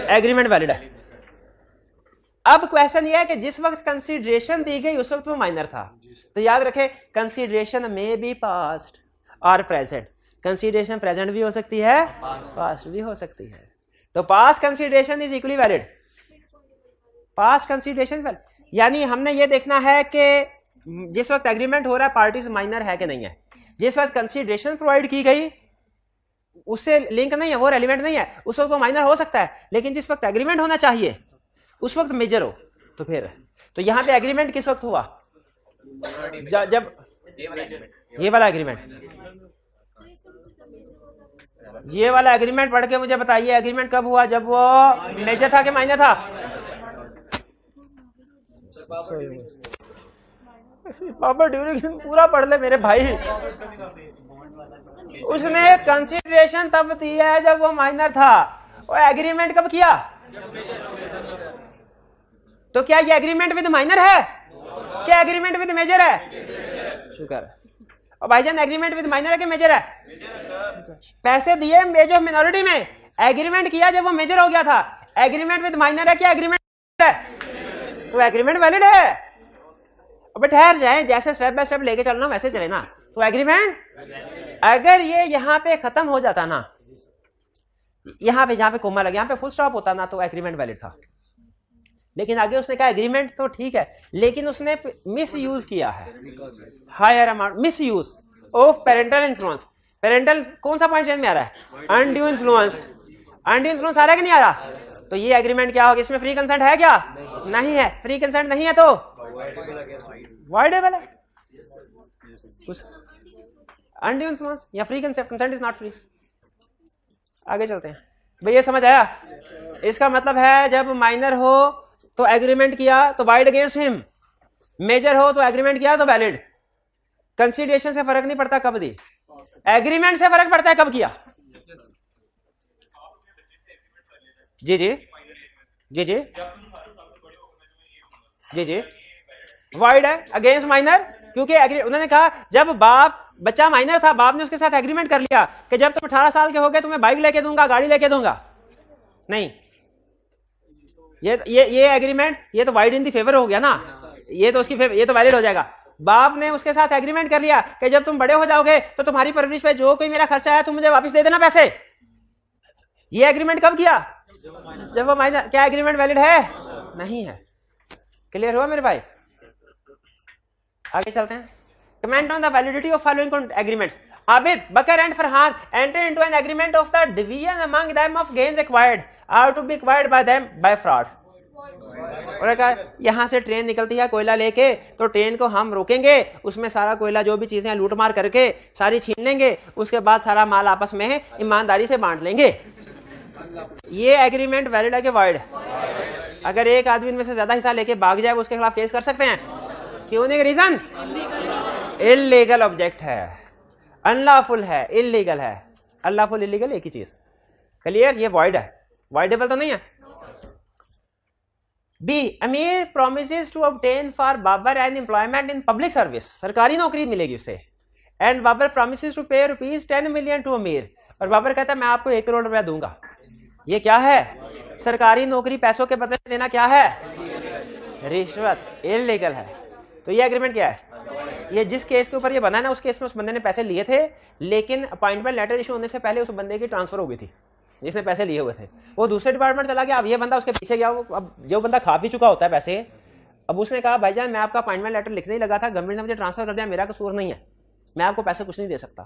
[SPEAKER 1] एग्रीमेंट वैलिड है। अब क्वेश्चन ये है कि जिस वक्त कंसीडरेशन दी गई उस वक्त वो माइनर था, तो याद रखें कंसीडरेशन में बी पास्ट और प्रेजेंट। कंसीडरेशन प्रेजेंट भी हो सकती है, पास्ट भी हो सकती है। तो past consideration is equally valid. Past consideration valid, यानी हमने ये देखना है कि जिस वक्त एग्रीमेंट हो रहा है पार्टीज माइनर है कि नहीं है। जिस वक्त कंसीडरेशन प्रोवाइड की गई उससे लिंक नहीं है, वो रेलिवेंट नहीं है, उस वक्त वो माइनर हो सकता है। लेकिन जिस वक्त एग्रीमेंट होना चाहिए उस वक्त मेजर हो, तो फिर तो यहां पे एग्रीमेंट किस वक्त हुआ? जब ये वाला एग्रीमेंट, ये वाला एग्रीमेंट पढ़ के मुझे बताइए एग्रीमेंट कब हुआ? जब वो मेजर था कि माइनर था? पापा ड्यूरेशन पूरा पढ़ ले मेरे भाई। उसने कंसीडरेशन तब दी है जब वो माइनर था, वो एग्रीमेंट कब किया? तो क्या ये एग्रीमेंट विद माइनर है? क्या एग्रीमेंट विद मेजर है? शुक्र है। और भाईजान एग्रीमेंट विद माइनर है कि मेजर है? पैसे दिए मेजर मिनोरिटी में, एग्रीमेंट किया जब वो मेजर हो गया था। एग्रीमेंट विद माइनर है क्या एग्रीमेंट है? तो एग्रीमेंट वैलिड है। अब ठहर जाए, जैसे स्टेप बाय स्टेप लेके चलना वैसे चले ना। तो एग्रीमेंट अगर ये यहाँ पे खत्म हो जाता ना, यहाँ पे जहां पे कोमा लगे, यहाँ पे फुल स्टॉप होता ना, तो एग्रीमेंट वैलिड था। लेकिन आगे उसने कहा एग्रीमेंट तो ठीक है, लेकिन उसने मिस यूज किया है, higher amount, misuse of parental influence. Parental कौन सा पॉइंट चेंज में आ रहा है? Undue influence. अनड्यू इन्फ्लुएंस आ रहा है कि नहीं आ रहा? तो ये एग्रीमेंट क्या होगा? इसमें फ्री कंसेंट है क्या? नहीं है। फ्री कंसेंट नहीं है तो वाइडेबल है। अनड्यू इन्फ्लुएंस या free consent is not free. आगे चलते हैं भाई, ये समझ आया? इसका मतलब है जब माइनर हो तो एग्रीमेंट किया तो वाइड अगेंस्ट हिम, मेजर हो तो एग्रीमेंट किया तो वैलिड। कंसीडरेशन से फर्क नहीं पड़ता कब दी, एग्रीमेंट से फर्क पड़ता है कब किया। जी जी जी जी जी जी वाइड है अगेंस्ट माइनर, क्योंकि उन्होंने कहा जब बाप बच्चा माइनर था, बाप ने उसके साथ एग्रीमेंट कर लिया कि जब तुम 18 साल के हो गए तुम्हें बाइक लेके दूंगा, गाड़ी लेके दूंगा। नहीं, ये एग्रीमेंट ये तो वाइड इन दी फेवर हो गया ना, ये तो उसकी फेवर, ये तो वैलिड हो जाएगा। बाप ने उसके साथ एग्रीमेंट कर लिया कि जब तुम बड़े हो जाओगे तो तुम्हारी परवरिश पे जो कोई मेरा खर्चा है तुम मुझे वापस दे देना पैसे। ये एग्रीमेंट कब किया? जब वो माइनर। क्या एग्रीमेंट वैलिड है? नहीं है। क्लियर हुआ मेरे भाई? आगे चलते हैं। Comment on the validity of following agreements. Abid, Bakar and Farhan enter into an agreement of the division among them of gains acquired are to be acquired by them by fraud. और कहा यहाँ से train निकलती है कोयला लेके, तो train को हम रोकेंगे, उसमें सारा कोयला जो भी चीजें लूट मार करके सारी छीन लेंगे, उसके बाद सारा माल आपस में ईमानदारी से बांट लेंगे। ये एग्रीमेंट वैलिड है कि वाइड? अगर एक आदमी में से ज्यादा हिस्सा लेके भाग जाए उसके खिलाफ केस कर सकते हैं। क्यों नहीं? रीजन इल्लीगल ऑब्जेक्ट है, अनलॉफुल है, इल्लीगल है। अनलॉफुल इल्लीगल एक ही चीज। क्लियर? ये वॉइड है, वॉइडेबल तो नहीं है। B, Amir promises to obtain for Babar an employment in public service. सरकारी नौकरी मिलेगी उसे। एंड बाबर प्रोमिसेस टू पे ₹10 मिलियन टू अमीर। और बाबर कहता है मैं आपको 1 करोड़ रुपया दूंगा। ये क्या है? सरकारी नौकरी पैसों के बदले देना क्या है? रिश्वत, इल्लीगल है। तो ये एग्रीमेंट क्या है? ये जिस केस के ऊपर ये बना है ना, उस केस में उस बंदे ने पैसे लिए थे, लेकिन अपॉइंटमेंट लेटर इशू होने से पहले उस बंदे की ट्रांसफर हो गई थी जिसने पैसे लिए हुए थे। वो दूसरे डिपार्टमेंट चला गया, अब ये बंदा उसके पीछे गया। अब जो बंदा खा भी चुका होता है पैसे, अब उसने कहा भाईजान मैं आपका अपॉइंटमेंट लेटर लिखने ही लगा था, गवर्नमेंट ने मुझे ट्रांसफर कर दिया, मेरा कसूर नहीं है, मैं आपको पैसे कुछ नहीं दे सकता।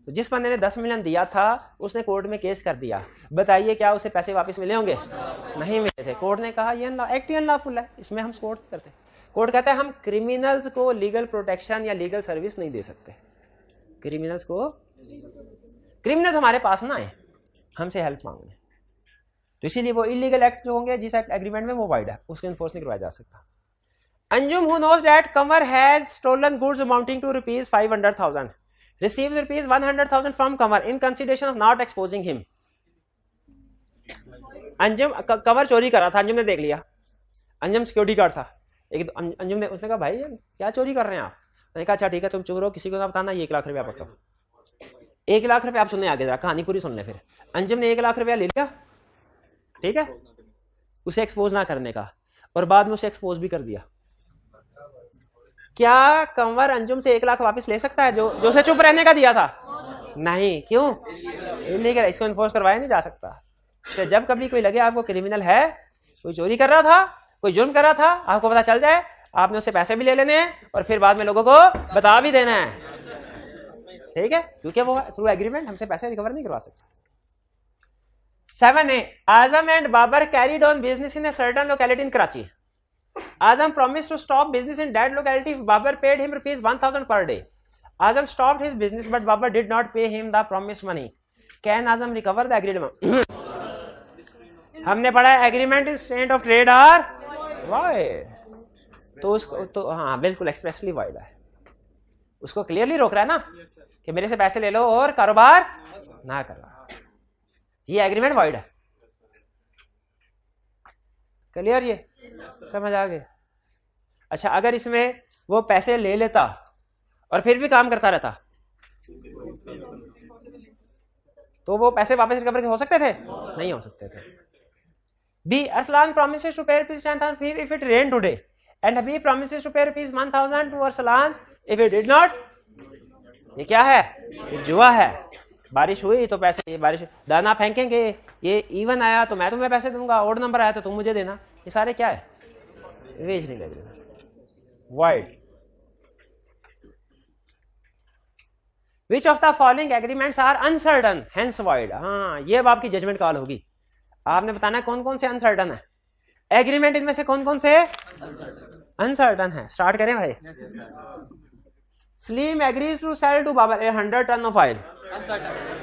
[SPEAKER 1] तो जिस बंदे ने 10 मिलियन दिया था उसने कोर्ट में केस कर दिया। बताइए क्या उसे पैसे वापस मिले होंगे? नहीं मिले थे। कोर्ट ने कहा ये एक्ट अनलॉफुल है, इसमें हम सपोर्ट करते। कोर्ट कहता है हम क्रिमिनल्स को लीगल प्रोटेक्शन या लीगल सर्विस नहीं दे सकते। क्रिमिनल्स हमारे पास ना आए हमसे हेल्प मांगने, तो इसीलिए वो इलीगल एक्ट जो होंगे जिस एग्रीमेंट में वो वाइड है, उसको इन्फोर्स नहीं करवाया जा सकता। Anjum who knows that Kanwar has stolen goods amounting to ₹500,000 receives ₹100,000 from Kanwar in consideration of not exposing him. Anjum cover चोरी कर रहा था, अंजुम ने देख लिया, अंजुम सिक्योरिटी गार्ड था, एक अंजुम ने, उसने कहा भाई क्या चोरी कर रहे हैं आप? मैंने कहा अच्छा ठीक है तुम चुप रहो, किसी को ना बताना, ये 1 लाख रुपया पकड़ो। 1 लाख रुपया आप सुनने आगे जरा, कहानी पूरी सुन ले। फिर अंजुम ने 1 लाख रुपया ले लिया, ठीक है, उसे एक्सपोज ना करने का, और बाद में उसे एक्सपोज भी कर दिया। क्या कंवर अंजुम से 1 लाख वापस ले सकता है जो उसे चुप रहने का दिया था? नहीं, क्यों? इलीगल, इसको इन्फोर्स करवाया नहीं जा सकता। तो जब कभी कोई लगे आपको क्रिमिनल है, कोई चोरी कर रहा था, कोई जुर्म कर रहा था, आपको पता चल जाए, आपने उससे पैसे भी ले लेने हैं और फिर बाद में लोगों को बता भी देना है, ठीक है, क्योंकि वो थ्रू एग्रीमेंट हमसे पैसे रिकवर नहीं करवा सकते। 7A, Azam and Babar carried on business in a certain locality in Karachi. Azam promised to stop business in that locality if Babar paid him ₹1,000 per day. Azam stopped his business, but Babar did not pay him the promised money. Can Azam recover the agreed amount? हमने पढ़ा है agreement is state of trade are void, तो उसको तो हाँ बिल्कुल expressly wide है, उसको क्लियरली रोक रहा है ना कि मेरे से पैसे ले लो और कारोबार ना करवा, ये एग्रीमेंट वाइड है। क्लियर, ये समझ आ गया? अच्छा, अगर इसमें वो पैसे ले लेता और फिर भी काम करता रहता तो वो पैसे वापस रिकवर हो सकते थे? नहीं हो सकते थे। B, Arslan promises to pay ₹10,000 fee if it rained today, and Habib promises to pay ₹1,000 to Arslan if it did not. ये क्या है? ये जुआ है। बारिश हुई तो पैसे, ये बारिश दाना फेंकेंगे, ये इवन आया तो मैं तुम्हें पैसे दूंगा, ओड नंबर आया तो तुम मुझे देना, ये सारे क्या है? वेज नहीं लग रहा। Wide. Which of the following agreements are uncertain, hence void? हाँ, ये अब आपकी जजमेंट कॉल होगी, आपने बताना कौन कौन से अनसर्टन है एग्रीमेंट, इनमें से कौन कौन से अनसर्टन है। स्टार्ट करें भाई। Saleem agrees to sell to Babar 100 ton of oil.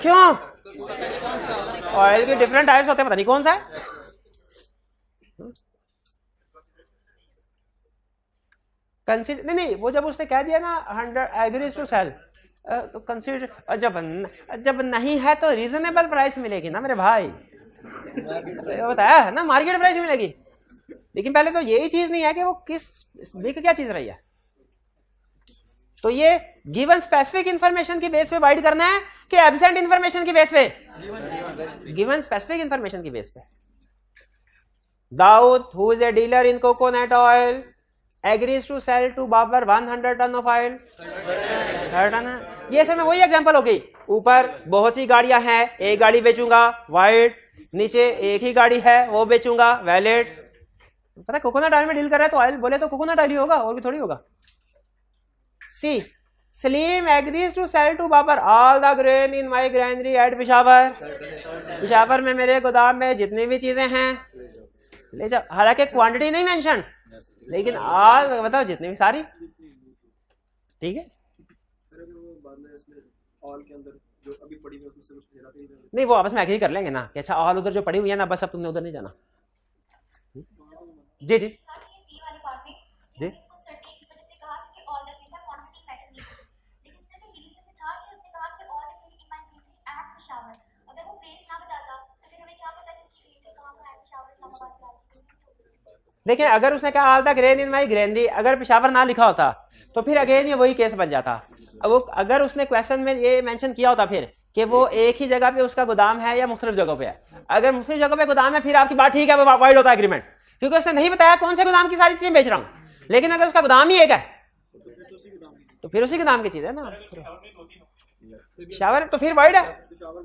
[SPEAKER 1] क्यों? ऑयल के डिफरेंट टाइप्स होते हैं, पता नहीं कौन सा है। कंसीडर नहीं, वो जब उसने कह दिया ना 100 एग्रीज टू सेल, तो कंसीडर जब नहीं है तो रीजनेबल प्राइस मिलेगी ना मेरे भाई, बताया है ना, मार्केट प्राइस मिलेगी। लेकिन पहले तो यही चीज नहीं है कि वो किस बिक क्या चीज रही है। तो ये गिवन स्पेसिफिक इंफॉर्मेशन की बेस पे वाइड करना है कि एब्सेंट इंफॉर्मेशन की बेस पे? गिवन स्पेसिफिक इंफॉर्मेशन की बेस पे। Dawood, who is a dealer in coconut oil, agrees to sell to Babar 100 ton of oil. ये सब में वही एग्जांपल हो गई। ऊपर बहुत सी गाड़ियां हैं, एक गाड़ी बेचूंगा वाइट, नीचे एक ही गाड़ी है वो बेचूंगा वैलिड। पता कोकोनट ऑयल में डील कर रहा है तो ऑयल बोले तो कोकोनट ऑयल ही होगा, और भी थोड़ी होगा। सी, Slim agrees to sell to Babar all the grain in my granary at Peshawar. Peshawar में मेरे गोदाम में जितनी भी चीजें हैं ले जाओ। हालांकि क्वांटिटी नहीं मेंशन, लेकिन आज बताओ जितनी भी सारी, ठीक है। नहीं, वो आपस में एग्री कर लेंगे ना कि अच्छा ऑल उधर जो पड़ी हुई है ना, बस अब तुमने उधर नहीं जाना। जी जी जी। देखिए, अगर उसने कहा all the grain in my granary, अगर पेशावर ना लिखा होता तो फिर अगेन ये वही केस बन जाता। अब वो अगर उसने क्वेश्चन में ये मेंशन किया होता फिर कि वो एक ही जगह पे उसका गोदाम है या मुख्तलिफ जगहों पे है, अगर मुख्तलिफ जगहों पे गोदाम है फिर आपकी बात ठीक है, वो वाइड होता है एग्रीमेंट, क्योंकि उसने नहीं बताया कौन से गोदाम की सारी चीजें बेच रहा हूं। लेकिन अगर उसका गोदाम ही एक है तो फिर उसी गोदाम की चीज है ना। पेशावर तो फिर वाइड है,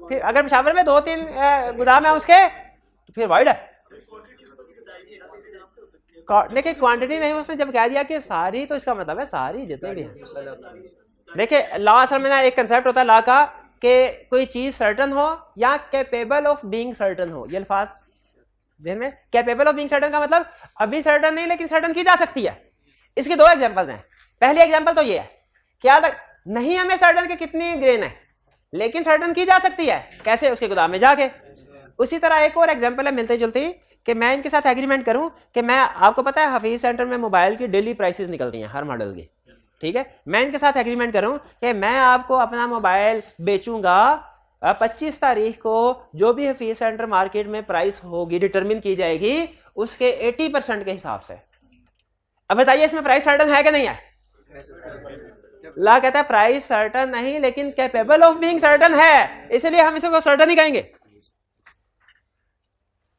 [SPEAKER 1] फिर अगर पेशावर में 2-3 गोदाम है उसके तो फिर वाइड है। देखिए क्वांटिटी नहीं, उसने जब कह दिया कि सारी, तो इसका मतलब है सारी जितने भी हैं। देखिए लॉ असल में ना एक कंसेप्ट होता है लॉ का कि कोई चीज सर्टन हो या कैपेबल ऑफ बीइंग सर्टन हो। ये अल्फाज ज़हन में, कैपेबल ऑफ बीइंग सर्टन का मतलब अभी सर्टन नहीं लेकिन सर्टन की जा सकती है। इसके 2 एग्जांपल्स हैं। पहली एग्जांपल तो ये है, क्या नहीं हमें सर्टन के कितनी ग्रेन है लेकिन सर्टन की जा सकती है, कैसे? उसके गोदाम में जाके। उसी तरह एक और एग्जांपल है मिलती जुलती, कि मैं इनके साथ एग्रीमेंट करूं कि मैं, आपको पता है हफीज सेंटर में मोबाइल की डेली प्राइसेस निकलती हैं हर मॉडल की, ठीक है। मैं इनके साथ एग्रीमेंट करूं कि मैं आपको अपना मोबाइल बेचूंगा 25 तारीख को जो भी फीस सेंटर मार्केट में प्राइस होगी डिटरमिन की जाएगी उसके 80% के हिसाब से। अब बताइए इसमें प्राइस सर्टन है कि नहीं है? ला कहता है प्राइस सर्टन नहीं लेकिन कैपेबल ऑफ बीइंग सर्टन है, इसलिए हम इसको सर्टन ही कहेंगे।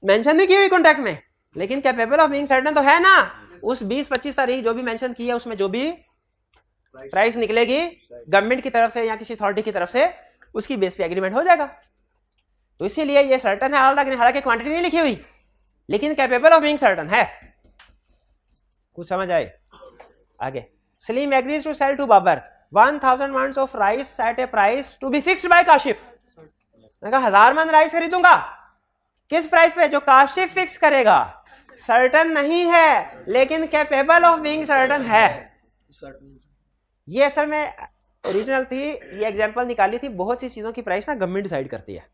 [SPEAKER 1] मेंशन नहीं की हुई कॉन्ट्रैक्ट में लेकिन कैपेबल ऑफ बीइंग सर्टन तो है ना। उस 20-25 तारीख जो भी मेंशन की है उसमें जो भी प्राइस निकलेगी गवर्नमेंट की तरफ से या किसी अथॉरिटी की तरफ से उसकी बेस पे एग्रीमेंट हो जाएगा। तो इसीलिए ये सर्टन है हालांकि क्वांटिटी नहीं लिखी हुई लेकिन कैपेबल ऑफ बीइंग सर्टन है। कुछ समझ आए? आगे Salim agrees to sell to Babar 1000 maunds of rice at a price to be fixed by Kashif. मैंने कहा 1000 मन राइस खरीदूंगा, किस प्राइस पे? जो काशिफ फिक्स करेगा। सर्टन नहीं है लेकिन कैपेबल ऑफ बीइंग सर्टन है। ये असल में ओरिजिनल थी, ये एग्जांपल निकाली थी। बहुत सी चीजों की प्राइस ना गवर्नमेंट डिसाइड करती है,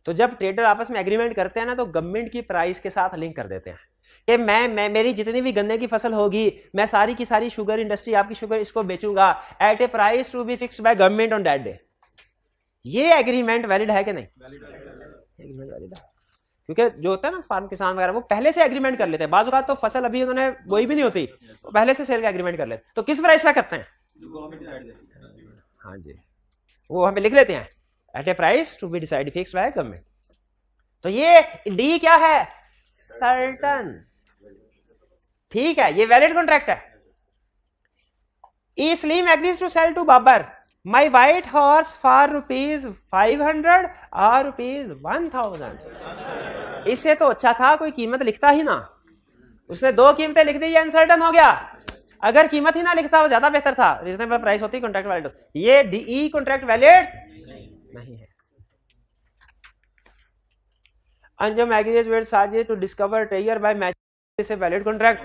[SPEAKER 1] तो जब ट्रेडर आपस में एग्रीमेंट करते हैं ना तो गवर्नमेंट की प्राइस के साथ लिंक कर देते हैं कि मैं मेरी जितनी भी गन्ने की फसल होगी मैं सारी की सारी शुगर इंडस्ट्री आपकी शुगर इसको बेचूंगा at a price to be fixed by government on that day. ये एग्रीमेंट वैलिड है कि नहीं? एग्रीमेंट वैलिड है क्योंकि जो होता है ना फार्म किसान वगैरह वो पहले से एग्रीमेंट कर लेते हैं। बाजू का तो फसल अभी उन्होंने बोई भी नहीं होती, तो पहले से सेल का एग्रीमेंट कर लेते। तो किस प्राइस पे करते हैं? हाँ जी, वो हमें लिख लेते हैं at a price to be decide fixed by government. तो ये डी क्या है? सर्टन। ठीक है, ये वैलिड कॉन्ट्रैक्ट है। ई Salim agrees to sell to Babar my white horse for ₹500 और ₹1000। इससे तो अच्छा था कोई कीमत लिखता ही ना, उसने 2 कीमतें लिख दी, ये अनसर्टन हो गया। अगर कीमत ही ना लिखता वो ज्यादा बेहतर था, रीजनेबल प्राइस होती, कॉन्ट्रैक्ट वैलिड होती। ये डी कॉन्ट्रैक्ट वैलिड नहीं है। Anjum agrees with Sajid to discover treasure by magic this a valid contract?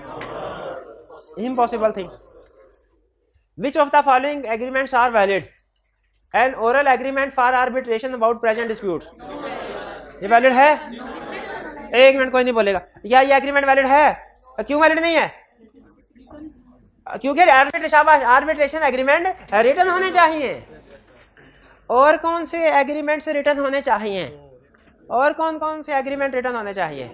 [SPEAKER 1] Impossible thing. Which of the following agreements are valid? An oral agreement for arbitration about present disputes. ये valid है? एक minute, कोई नहीं बोलेगा या ये एग्रीमेंट वैलिड है? क्यों वैलिड नहीं है? क्योंकि आर्बिट्रेशन एग्रीमेंट रिटर्न होने चाहिए। और कौन से एग्रीमेंट से रिटर्न होने चाहिए? और कौन कौन से एग्रीमेंट रिटर्न होने चाहिए?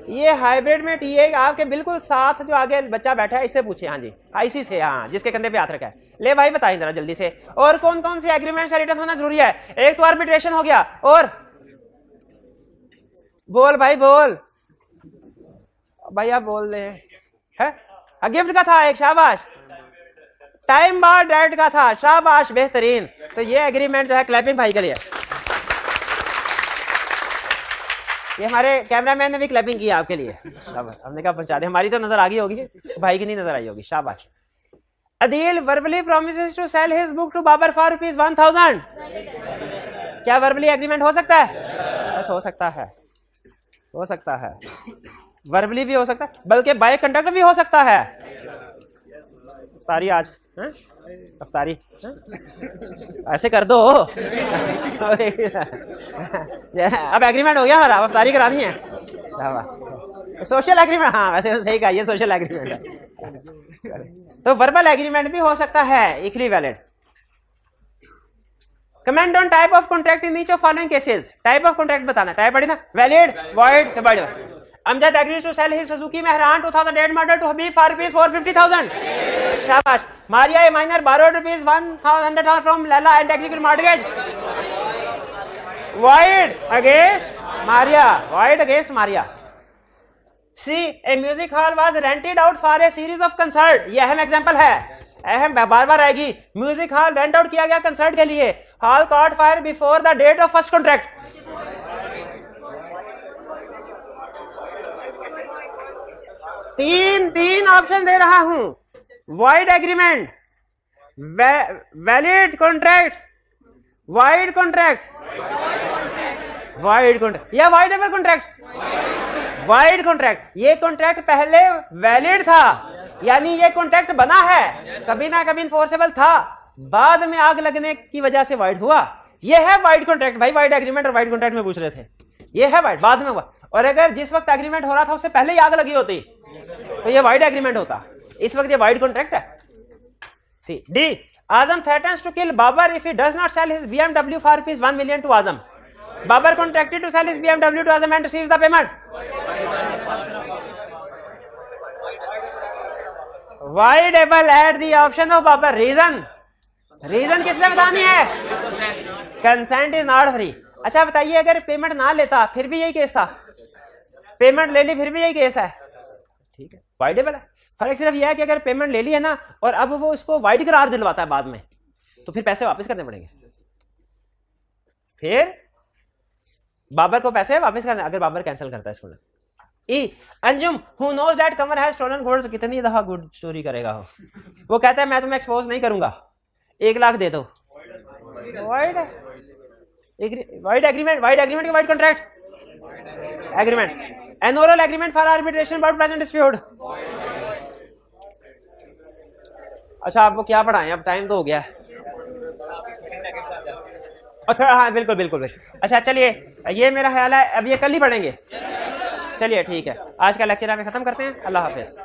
[SPEAKER 1] ये हाइब्रिड में टीए आपके बिल्कुल साथ जो आगे बच्चा बैठा है इससे पूछे। हाँ जी, आईसी से, हाँ, जिसके कंधे पे हाथ रखा है। ले भाई बताइए जरा जल्दी से, और कौन कौन से एग्रीमेंट से रिटर्न होना जरूरी है? एक तो आर्बिट्रेशन हो गया, और बोल भाई बोल, भैया बोल रहे हैं। गिफ्ट का था एक, शाबाश। टाइम बार डेट का था, शाबाश, बेहतरीन। तो ये एग्रीमेंट जो है क्लैपिंग भाई के लिए। ये हमारे कैमरामैन ने भी क्लैपिंग की आपके लिए, शाबाश। हमने कहा पहुंचा दे, हमारी तो नजर आ गई होगी, भाई की नहीं नजर आई होगी, शाबाश। Adeel verbally promises to sell his book to Babar for ₹1000। क्या वर्बली एग्रीमेंट हो सकता है? बस हो सकता है, हो सकता है। वर्बली भी हो सकता है, बल्कि बाय कंडक्ट भी हो सकता है। अफ्तारी आज, अफ्तारी ऐसे कर दो। अब एग्रीमेंट हो गया हमारा, अफ्तारी करानी है। सोशल एग्रीमेंट, हाँ वैसे सही कहा, ये सोशल एग्रीमेंट है। तो वर्बल एग्रीमेंट भी हो सकता है, equally valid. Comment on type of contract in each of following cases. Type of contract बताना, टाइप पढ़ी ना, valid, void, capable. Amjad agrees to sell his Suzuki Mehran 2008 model to Habib for ₹450,000। शाबाश। Maria a minor borrowed ₹100,000 from Lala and execute mortgage. Void against Maria. Void against Maria. C. A music hall was rented out for a series of concert. ये अहम example है, अहम बार बार आएगी। Music hall rent out किया गया concert के लिए। Hall caught fire before the date of first contract. तीन ऑप्शन दे रहा हूं। Wide agreement, valid contract, wide contract, wide contract या वाइडेबल कॉन्ट्रैक्ट। वाइड कॉन्ट्रैक्ट, ये कॉन्ट्रैक्ट पहले वैलिड था, यानी ये कॉन्ट्रैक्ट बना है, कभी ना कभी इन्फोर्सेबल था, बाद में आग लगने की वजह से वाइड हुआ। ये है वाइड कॉन्ट्रैक्ट। भाई वाइड एग्रीमेंट और वाइड कॉन्ट्रैक्ट में पूछ रहे थे, ये है वाइड, बाद में हुआ। और अगर जिस वक्त एग्रीमेंट हो रहा था उससे पहले ही आग लगी होती तो ये वाइड एग्रीमेंट होता। इस वक्त ये वाइड कॉन्ट्रैक्ट है। C D, Azam threatens to kill Babar if he does not sell his BMW for ₹1 million to Azam. Babar contracted to sell his BMW to Azam and receives the payment. Voidable at the option of Babar. Reason किसने बतानी है? Consent is not free. अच्छा बताइए, अगर payment ना लेता फिर भी यही केस था, पेमेंट ले ली फिर भी यही केस है, ठीक है, वाइडेबल है। फर्क सिर्फ यह है कि अगर पेमेंट ले ली है ना और अब वो उसको वाइड करार दिलवाता है बाद में, तो फिर पैसे वापस करने पड़ेंगे, फिर बाबर को पैसे वापस करने, अगर बाबर कैंसिल करता है इसको। Anjum who knows that Qamar has stolen gold, कितनी दफा गुड स्टोरी करेगा वो कहता है मैं तुम्हें एक्सपोज नहीं करूंगा, 1 लाख दे दो। वाइड एग्रीमेंट, वाइड एग्रीमेंट के wide contract agreement, N oral agreement for arbitration about present dispute. अच्छा आपको क्या पढ़ाएं, अब टाइम तो हो गया है। अच्छा हाँ बिल्कुल बिल्कुल बिल्कुल। अच्छा चलिए, ये मेरा ख्याल है अब ये कल ही पढ़ेंगे। चलिए ठीक है, आज का लेक्चर हमें खत्म करते हैं। अल्लाह हाफिज।